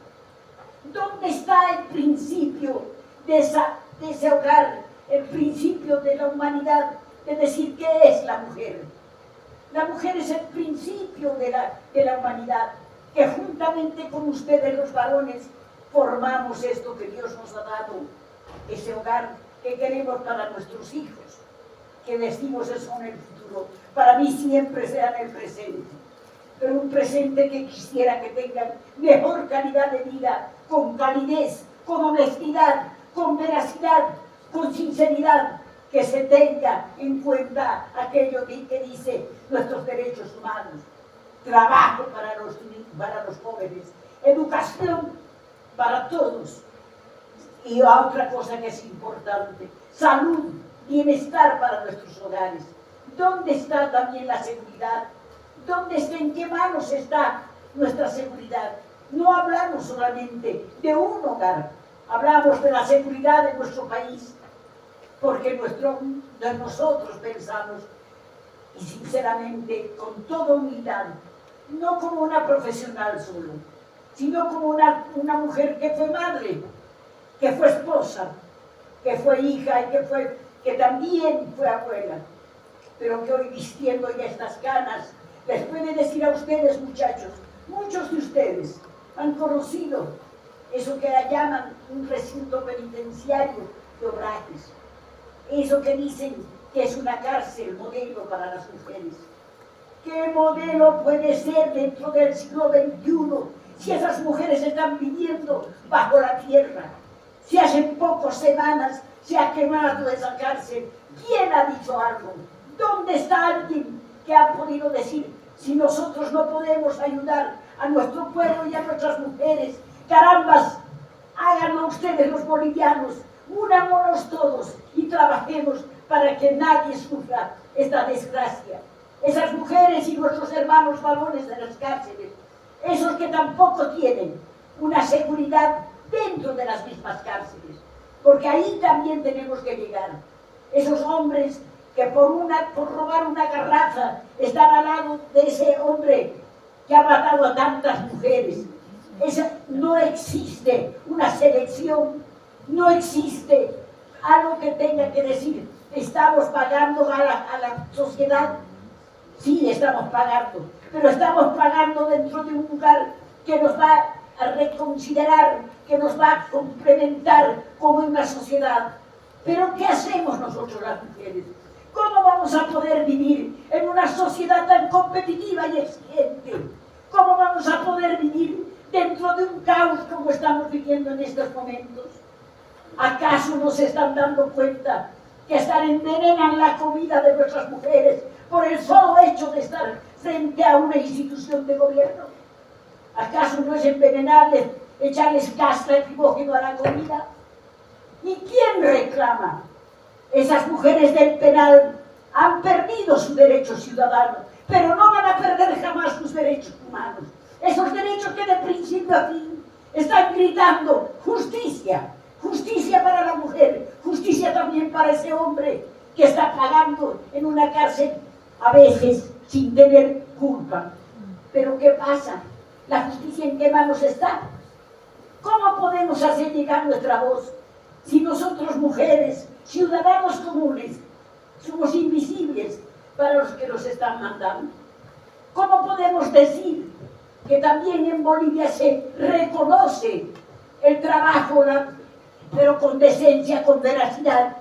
¿Dónde está el principio de ese hogar, el principio de la humanidad, de decir qué es la mujer? La mujer es el principio de la humanidad, que juntamente con ustedes los varones formamos esto que Dios nos ha dado, ese hogar que queremos para nuestros hijos, que decimos eso en el futuro. Para mí siempre será en el presente, pero un presente que quisiera que tengan mejor calidad de vida, con calidez, con honestidad, con veracidad, con sinceridad, que se tenga en cuenta aquello que dice nuestros derechos humanos, trabajo para los jóvenes, educación para todos, y otra cosa que es importante, salud, bienestar para nuestros hogares. ¿Dónde está también la seguridad? ¿Dónde está, en qué manos está nuestra seguridad? No hablamos solamente de un hogar, hablamos de la seguridad de nuestro país, porque de nosotros pensamos, y sinceramente, con toda humildad, no como una profesional solo, sino como una mujer que fue madre, que fue esposa, que fue hija y que también fue abuela, pero que hoy vistiendo ya estas canas, les puede decir a ustedes, muchachos, muchos de ustedes han conocido eso que llaman un recinto penitenciario de Obrajes, eso que dicen que es una cárcel modelo para las mujeres. ¿Qué modelo puede ser dentro del siglo XXI si esas mujeres están viviendo bajo la tierra? Si hace pocas semanas se ha quemado esa cárcel, ¿quién ha dicho algo? ¿Dónde está alguien que ha podido decir, si nosotros no podemos ayudar a nuestro pueblo y a nuestras mujeres, carambas, háganlo ustedes los bolivianos, unámonos todos y trabajemos para que nadie sufra esta desgracia? Esas mujeres y nuestros hermanos varones de las cárceles, esos que tampoco tienen una seguridad dentro de las mismas cárceles, porque ahí también tenemos que llegar. Esos hombres que por robar una garrafa están al lado de ese hombre que ha matado a tantas mujeres. No existe una selección, no existe algo que tenga que decir, estamos pagando a la sociedad. Sí, estamos pagando, pero estamos pagando dentro de un lugar que nos va a reconsiderar, que nos va a complementar como una sociedad. Pero ¿qué hacemos nosotros las mujeres? ¿Cómo vamos a poder vivir en una sociedad tan competitiva y exigente? ¿Cómo vamos a poder vivir dentro de un caos como estamos viviendo en estos momentos? ¿Acaso no se están dando cuenta que hasta envenenan la comida de nuestras mujeres por el solo hecho de estar frente a una institución de gobierno? ¿Acaso no es envenenarles, echarles castra lacrimógeno a la comida? ¿Y quién reclama? Esas mujeres del penal han perdido su derecho ciudadano, pero no van a perder jamás sus derechos humanos. Esos derechos que de principio a fin están gritando justicia, justicia para la mujer, justicia también para ese hombre que está pagando en una cárcel a veces sin tener culpa. Pero ¿qué pasa? ¿La justicia en qué manos está? ¿Cómo podemos hacer llegar nuestra voz si nosotros, mujeres, ciudadanos comunes, somos invisibles para los que nos están mandando? ¿Cómo podemos decir que también en Bolivia se reconoce el trabajo, pero con decencia, con veracidad?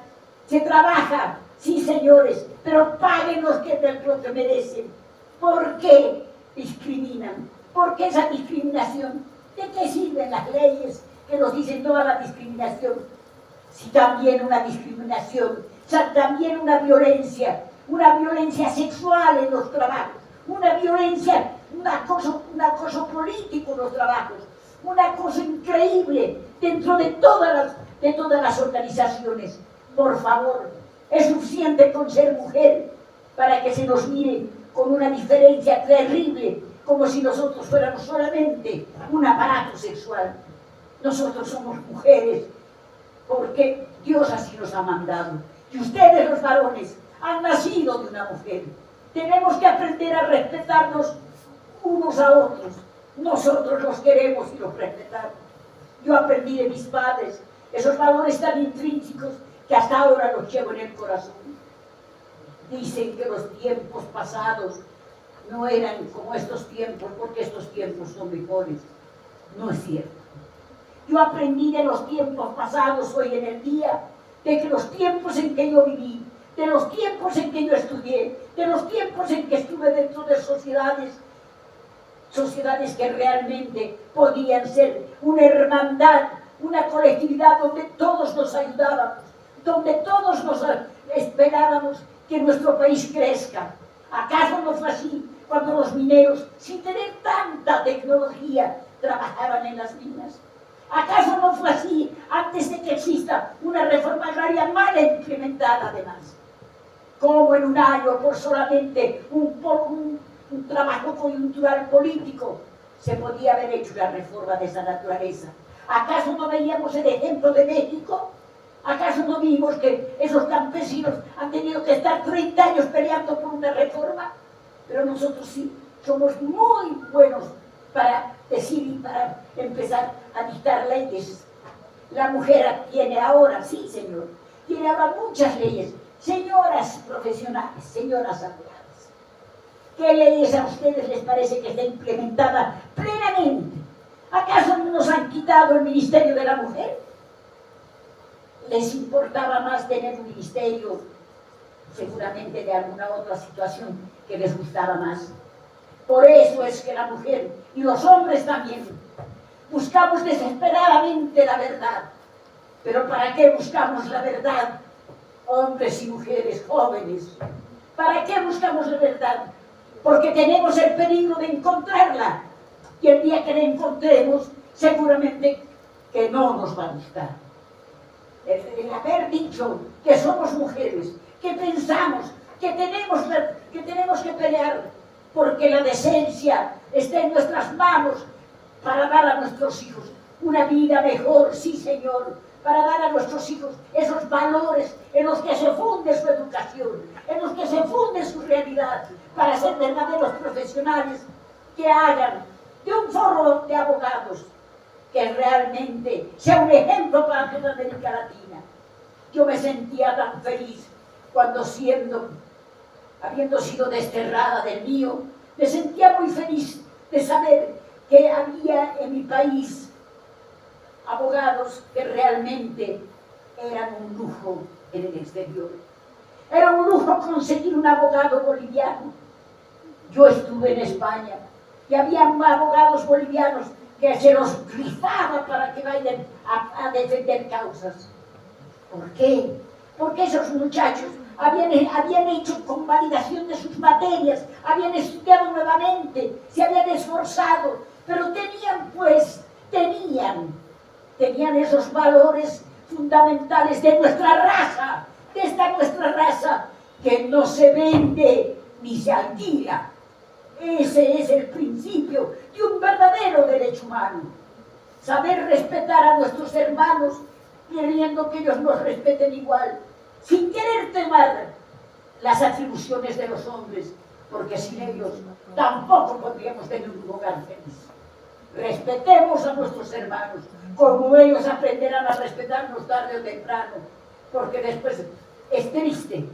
Se trabaja, sí señores, pero paguen lo que merecen. ¿Por qué discriminan? ¿Por qué esa discriminación? ¿De qué sirven las leyes que nos dicen toda la discriminación? Si también una discriminación, también una violencia sexual en los trabajos, una violencia, un acoso político en los trabajos, un acoso increíble dentro de todas las organizaciones. Por favor, es suficiente con ser mujer para que se nos mire con una diferencia terrible, como si nosotros fuéramos solamente un aparato sexual. Nosotros somos mujeres porque Dios así nos ha mandado. Y ustedes, los varones, han nacido de una mujer. Tenemos que aprender a respetarnos unos a otros. Nosotros los queremos y los respetamos. Yo aprendí de mis padres esos valores tan intrínsecos que hasta ahora los llevo en el corazón. Dicen que los tiempos pasados no eran como estos tiempos, porque estos tiempos son mejores. No es cierto. Yo aprendí de los tiempos pasados hoy en el día, de que los tiempos en que yo viví, de los tiempos en que yo estudié, de los tiempos en que estuve dentro de sociedades que realmente podían ser una hermandad, una colectividad donde todos nos ayudábamos, donde todos nos esperábamos que nuestro país crezca. ¿Acaso no fue así cuando los mineros, sin tener tanta tecnología, trabajaban en las minas? ¿Acaso no fue así antes de que exista una reforma agraria mal implementada además? ¿Cómo en un año, por solamente un trabajo coyuntural político, se podía haber hecho una reforma de esa naturaleza? ¿Acaso no veíamos el ejemplo de México? ¿Acaso no vimos que esos campesinos han tenido que estar 30 años peleando por una reforma? Pero nosotros sí, somos muy buenos para decir y para empezar a dictar leyes. La mujer tiene ahora, sí señor, tiene ahora muchas leyes. Señoras profesionales, señoras abogadas, ¿qué leyes a ustedes les parece que está implementada plenamente? ¿Acaso no nos han quitado el Ministerio de la Mujer? Les importaba más tener un ministerio, seguramente de alguna otra situación que les gustaba más. Por eso es que la mujer y los hombres también buscamos desesperadamente la verdad. Pero ¿para qué buscamos la verdad? Hombres y mujeres jóvenes, ¿para qué buscamos la verdad? Porque tenemos el peligro de encontrarla. Y el día que la encontremos, seguramente que no nos va a gustar. El haber dicho que somos mujeres, que pensamos, que tenemos que pelear, porque la decencia está en nuestras manos para dar a nuestros hijos una vida mejor, sí señor, para dar a nuestros hijos esos valores en los que se funde su educación, en los que se funde su realidad, para ser verdaderos profesionales que hagan de un foro de abogados que realmente sea un ejemplo para toda América Latina. Yo me sentía tan feliz cuando habiendo sido desterrada del mío, me sentía muy feliz de saber que había en mi país abogados que realmente eran un lujo en el exterior. Era un lujo conseguir un abogado boliviano. Yo estuve en España y había abogados bolivianos que se los rifaba para que vayan a defender causas. ¿Por qué? Porque esos muchachos habían hecho convalidación de sus materias, habían estudiado nuevamente, se habían esforzado, pero tenían esos valores fundamentales de nuestra raza, de esta nuestra raza, que no se vende ni se alquila. Ese es el principio de un verdadero derecho humano. Saber respetar a nuestros hermanos, queriendo que ellos nos respeten igual, sin querer tomar las atribuciones de los hombres, porque sin ellos tampoco podríamos tener un hogar feliz. Respetemos a nuestros hermanos, como ellos aprenderán a respetarnos tarde o temprano, porque después es triste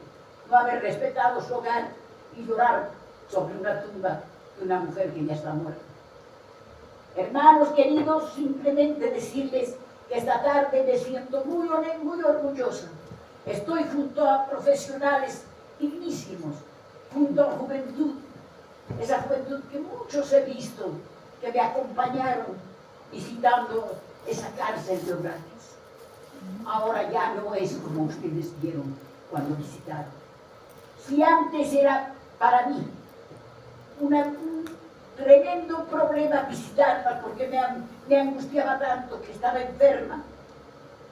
no haber respetado su hogar y llorar sobre una tumba de una mujer que ya está muerta. Hermanos queridos, simplemente decirles que esta tarde me siento muy orgullosa. Estoy junto a profesionales dignísimos, junto a juventud, esa juventud que muchos he visto, que me acompañaron visitando esa cárcel de Obrajes. Ahora ya no es como ustedes vieron cuando visitaron. Si antes era para mí un tremendo problema visitarla porque me angustiaba tanto que estaba enferma,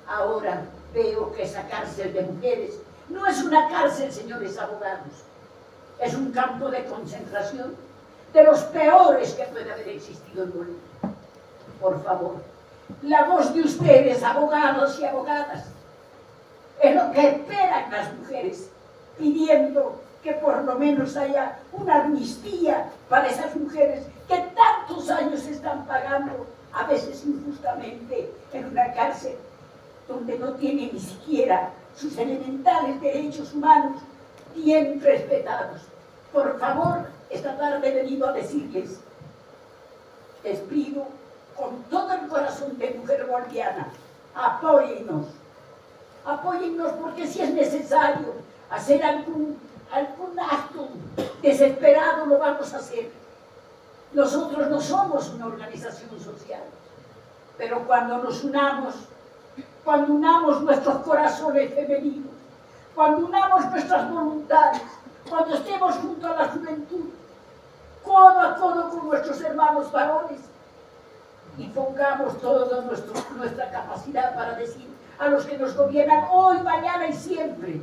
ahora veo que esa cárcel de mujeres no es una cárcel, señores abogados, es un campo de concentración de los peores que puede haber existido en Bolivia. Por favor, la voz de ustedes, abogados y abogadas, es lo que esperan las mujeres, pidiendo que por lo menos haya una amnistía para esas mujeres que tantos años están pagando, a veces injustamente, en una cárcel donde no tienen ni siquiera sus elementales derechos humanos bien respetados. Por favor, esta tarde he venido a decirles, les pido con todo el corazón de mujer boliviana, apóyennos porque si es necesario hacer algún acto desesperado, lo vamos a hacer. Nosotros no somos una organización social, pero cuando nos unamos, cuando unamos nuestros corazones femeninos, cuando unamos nuestras voluntades, cuando estemos junto a la juventud, codo a codo con nuestros hermanos varones, y pongamos toda nuestra capacidad para decir a los que nos gobiernan hoy, mañana y siempre,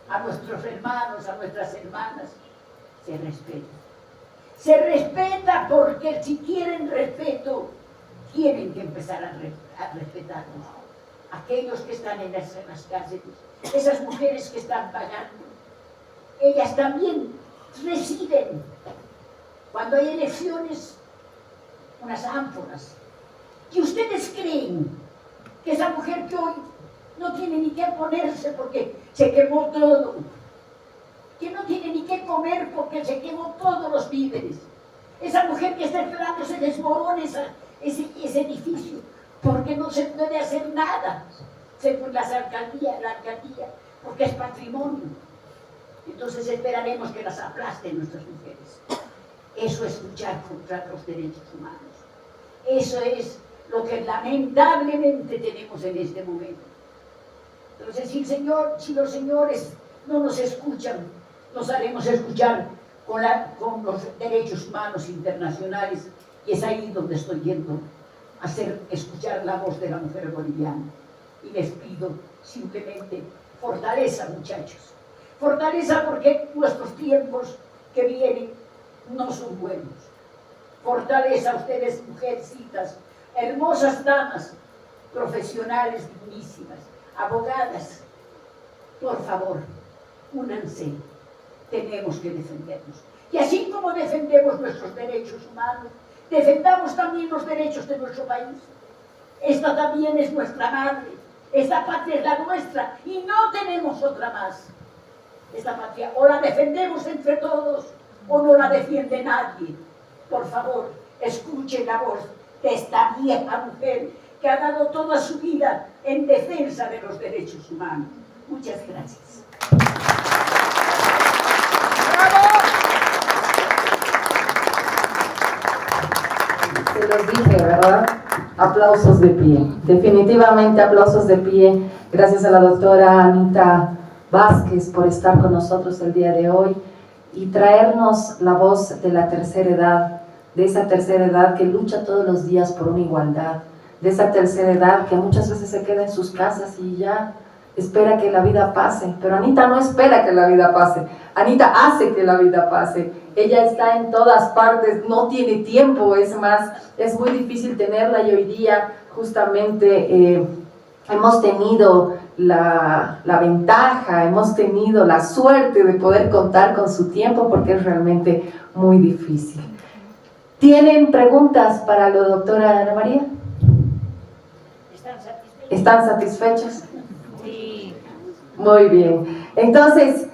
a nuestros hermanos, a nuestras hermanas, se respeta. Se respeta porque si quieren respeto, tienen que empezar a respetarnos. aquellos que están en las cárceles, esas mujeres que están pagando, ellas también reciben, cuando hay elecciones, unas ánforas. ¿Y ustedes creen que esa mujer que hoy no tiene ni qué ponerse porque se quemó todo, que no tiene ni qué comer porque se quemó todos los víveres, esa mujer que está esperando se desmorone ese edificio porque no se puede hacer nada según la alcaldía, porque es patrimonio? Entonces esperaremos que las aplasten nuestras mujeres. Eso es luchar contra los derechos humanos. Eso es lo que lamentablemente tenemos en este momento. Entonces, si los señores no nos escuchan, nos haremos escuchar con los derechos humanos internacionales, y es ahí donde estoy yendo a hacer escuchar la voz de la mujer boliviana. Y les pido simplemente fortaleza, muchachos. Fortaleza, porque nuestros tiempos que vienen no son buenos. Fortaleza, ustedes, mujercitas, hermosas damas, profesionales dignísimas, abogadas, por favor, únanse. Tenemos que defendernos. Y así como defendemos nuestros derechos humanos, defendamos también los derechos de nuestro país. Esta también es nuestra madre. Esta patria es la nuestra y no tenemos otra más. Esta patria o la defendemos entre todos o no la defiende nadie. Por favor, escuchen la voz de esta vieja mujer que ha dado toda su vida en defensa de los derechos humanos. Muchas gracias. Se los dije, ¿verdad? Aplausos de pie. Definitivamente aplausos de pie. Gracias a la doctora Anita Vázquez por estar con nosotros el día de hoy y traernos la voz de la tercera edad, de esa tercera edad que lucha todos los días por una igualdad, de esa tercera edad que muchas veces se queda en sus casas y ya espera que la vida pase. Pero Anita no espera que la vida pase, Anita hace que la vida pase. Ella está en todas partes, no tiene tiempo, es más, es muy difícil tenerla, y hoy día justamente hemos tenido la ventaja, hemos tenido la suerte de poder contar con su tiempo, porque es realmente muy difícil. ¿Tienen preguntas para la doctora Ana María? ¿Están satisfechos? Sí. Muy bien. Entonces,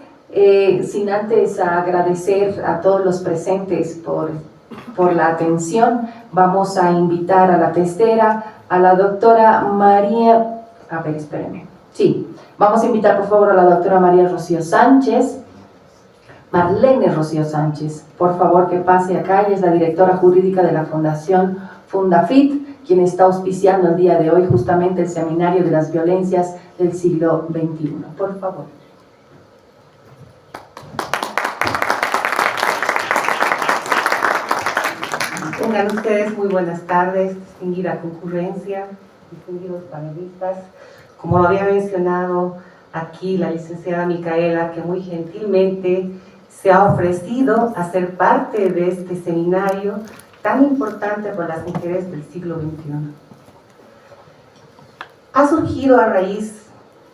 sin antes agradecer a todos los presentes por la atención, vamos a invitar a la testera, a la doctora María, a ver, espérenme, sí, vamos a invitar por favor a la doctora María Rocío Sánchez, Marlene Rocío Sánchez, por favor que pase acá. Ella es la directora jurídica de la Fundación Fundafit, quien está auspiciando el día de hoy justamente el seminario de las violencias del siglo XXI. Por favor. Tengan ustedes muy buenas tardes, distinguida concurrencia, distinguidos panelistas. Como lo había mencionado aquí la licenciada Micaela, que muy gentilmente se ha ofrecido a ser parte de este seminario tan importante para las mujeres del siglo XXI. Ha surgido a raíz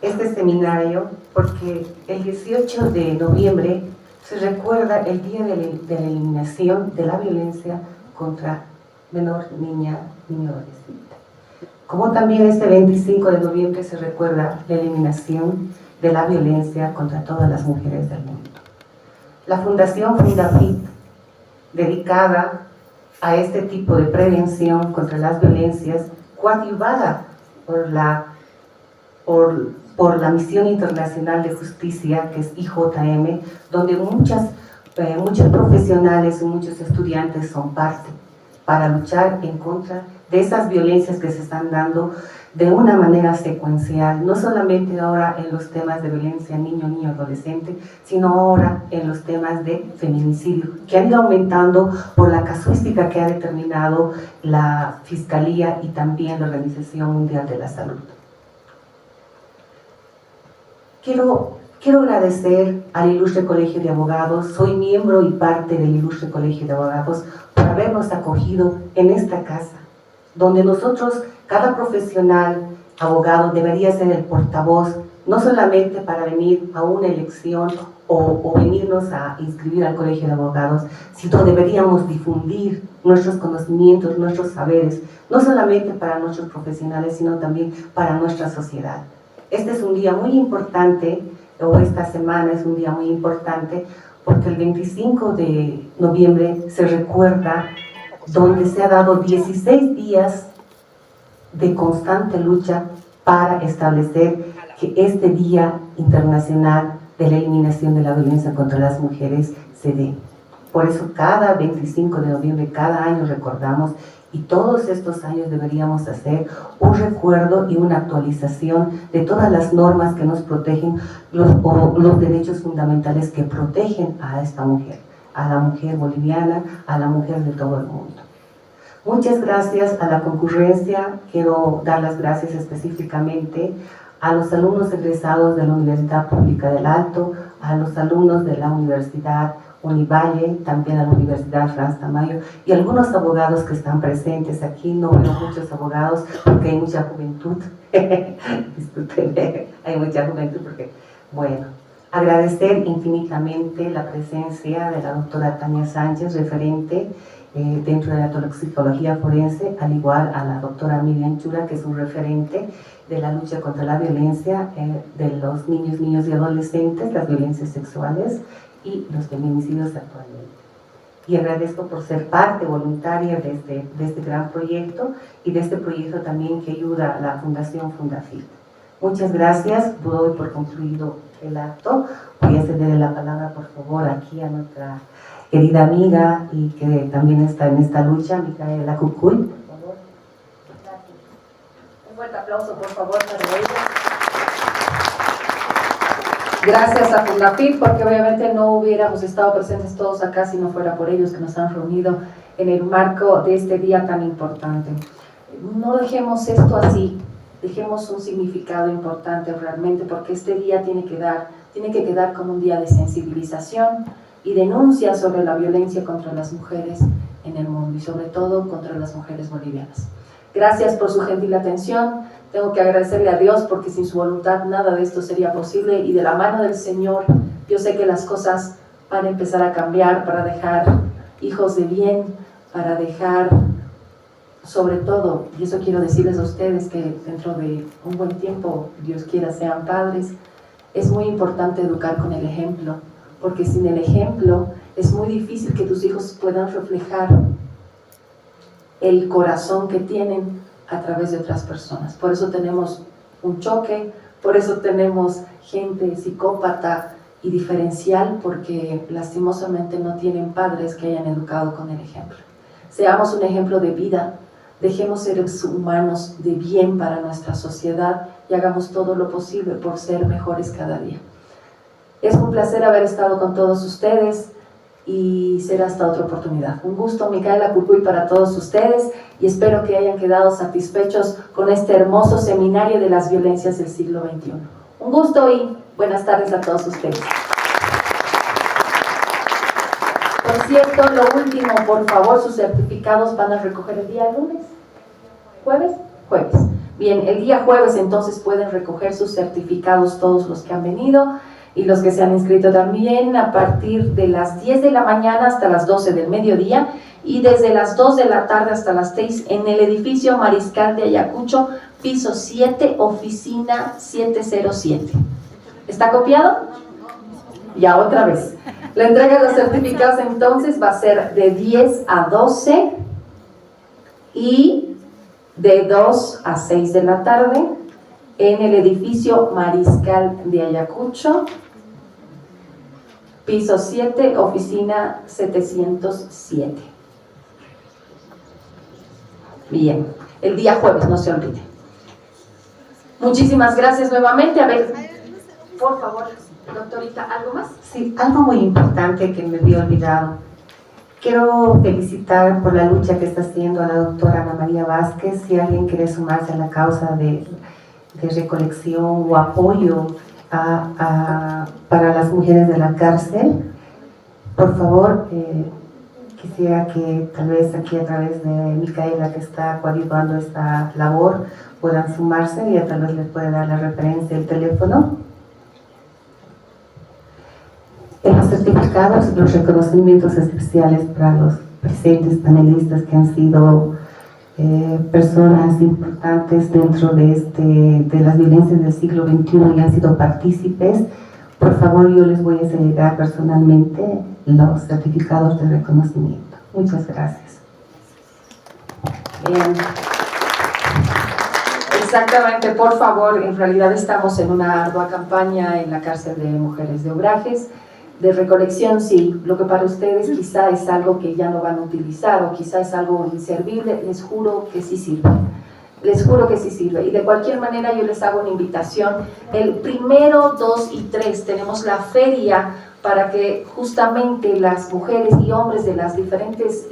este seminario porque el 18 de noviembre se recuerda el Día de la Eliminación de la Violencia contra menor, niña, niño, adolescente. Como también este 25 de noviembre se recuerda la eliminación de la violencia contra todas las mujeres del mundo. La Fundación Fundafit, dedicada a este tipo de prevención contra las violencias, coadyuvada por la Misión Internacional de Justicia, que es IJM, donde muchos profesionales y muchos estudiantes son parte para luchar en contra de esas violencias que se están dando de una manera secuencial, no solamente ahora en los temas de violencia niño, adolescente, sino ahora en los temas de feminicidio, que han ido aumentando por la casuística que ha determinado la Fiscalía y también la Organización Mundial de la Salud. Quiero agradecer al Ilustre Colegio de Abogados, soy miembro y parte del Ilustre Colegio de Abogados, por habernos acogido en esta casa, donde nosotros, cada profesional abogado debería ser el portavoz, no solamente para venir a una elección o venirnos a inscribir al Colegio de Abogados, sino deberíamos difundir nuestros conocimientos, nuestros saberes, no solamente para nuestros profesionales, sino también para nuestra sociedad. Este es un día muy importante, o esta semana es un día muy importante, porque el 25 de noviembre se recuerda donde se ha dado 16 días de constante lucha para establecer que este Día Internacional de la Eliminación de la Violencia contra las Mujeres se dé. Por eso cada 25 de noviembre, cada año recordamos, y todos estos años deberíamos hacer un recuerdo y una actualización de todas las normas que nos protegen, los derechos fundamentales que protegen a esta mujer, a la mujer boliviana, a la mujer de todo el mundo. Muchas gracias a la concurrencia. Quiero dar las gracias específicamente a los alumnos egresados de la Universidad Pública del Alto, a los alumnos de la Universidad Univalle, también a la Universidad Franz Tamayo y algunos abogados que están presentes aquí. No veo muchos abogados porque hay mucha juventud. Discúlpenme, hay mucha juventud porque, bueno, agradecer infinitamente la presencia de la doctora Tania Sánchez, referente dentro de la toxicología forense, al igual a la doctora Miriam Chura, que es un referente de la lucha contra la violencia de los niños y adolescentes, las violencias sexuales y los feminicidios actualmente. Y agradezco por ser parte voluntaria de este gran proyecto y de este proyecto también que ayuda a la Fundación Fundafit. Muchas gracias, doy por concluido el acto. Voy a cederle la palabra, por favor, aquí a nuestra querida amiga y que también está en esta lucha, Micaela Cucuy, por favor. Gracias. Un fuerte aplauso, por favor, para ella. Gracias a Fundafit, porque obviamente no hubiéramos estado presentes todos acá si no fuera por ellos que nos han reunido en el marco de este día tan importante. No dejemos esto así, dejemos un significado importante realmente, porque este día tiene que quedar como un día de sensibilización y denuncia sobre la violencia contra las mujeres en el mundo y sobre todo contra las mujeres bolivianas. Gracias por su gentil atención. Tengo que agradecerle a Dios porque sin su voluntad nada de esto sería posible y de la mano del Señor yo sé que las cosas van a empezar a cambiar para dejar hijos de bien, para dejar sobre todo, y eso quiero decirles a ustedes que dentro de un buen tiempo, Dios quiera, sean padres. Es muy importante educar con el ejemplo, porque sin el ejemplo es muy difícil que tus hijos puedan reflejar el corazón que tienen a través de otras personas. Por eso tenemos un choque, por eso tenemos gente psicópata y diferencial, porque lastimosamente no tienen padres que hayan educado con el ejemplo. Seamos un ejemplo de vida, dejemos seres humanos de bien para nuestra sociedad y hagamos todo lo posible por ser mejores cada día. Es un placer haber estado con todos ustedes y será hasta otra oportunidad. Un gusto, Micaela Cucuy, para todos ustedes y espero que hayan quedado satisfechos con este hermoso seminario de las violencias del siglo XXI. Un gusto y buenas tardes a todos ustedes. Por cierto, lo último, por favor, sus certificados van a recoger el día lunes. ¿Jueves? Jueves. Bien, el día jueves entonces pueden recoger sus certificados todos los que han venido y los que se han inscrito también a partir de las 10 de la mañana hasta las 12 del mediodía y desde las 2 de la tarde hasta las 6 en el edificio Mariscal de Ayacucho, piso 7, oficina 707. ¿Está copiado? Ya otra vez. La entrega de los certificados entonces va a ser de 10 a 12 y de 2 a 6 de la tarde en el edificio Mariscal de Ayacucho, piso 7, oficina 707. Bien, el día jueves, no se olvide. Muchísimas gracias nuevamente. A ver, por favor, doctorita, ¿algo más? Sí, algo muy importante que me había olvidado. Quiero felicitar por la lucha que está haciendo a la doctora Ana María Vázquez. Si alguien quiere sumarse a la causa de recolección o apoyo para las mujeres de la cárcel, por favor, Quisiera que tal vez aquí a través de Micaela, que está coadyuvando esta labor, puedan sumarse y tal vez les pueda dar la referencia del teléfono. En los certificados, los reconocimientos especiales para los presentes panelistas que han sido personas importantes dentro de las violencias del siglo XXI y han sido partícipes. Por favor, yo les voy a hacer llegar personalmente los certificados de reconocimiento. Muchas gracias. Bien. Exactamente, por favor, en realidad estamos en una ardua campaña en la cárcel de mujeres de Obrajes. De recolección, sí, lo que para ustedes quizá es algo que ya no van a utilizar o quizá es algo inservible, les juro que sí sirve. Les juro que sí sirve. Y de cualquier manera yo les hago una invitación. El 1, 2 y 3 tenemos la feria para que justamente las mujeres y hombres de los diferentes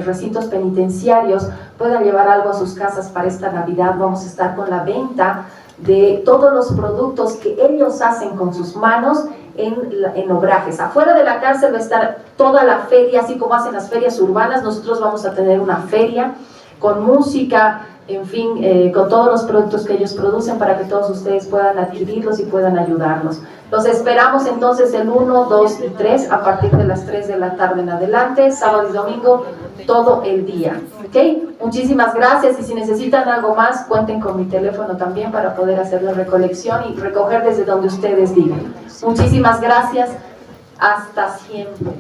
recintos penitenciarios puedan llevar algo a sus casas para esta Navidad. Vamos a estar con la venta de todos los productos que ellos hacen con sus manos en Obrajes. Afuera de la cárcel va a estar toda la feria, así como hacen las ferias urbanas. Nosotros vamos a tener una feria con música, en fin, con todos los productos que ellos producen para que todos ustedes puedan adquirirlos y puedan ayudarnos. Los esperamos entonces el 1, 2 y 3 a partir de las 3 de la tarde en adelante, sábado y domingo, todo el día. ¿Ok? Muchísimas gracias y si necesitan algo más, cuenten con mi teléfono también para poder hacer la recolección y recoger desde donde ustedes digan. Muchísimas gracias. Hasta siempre.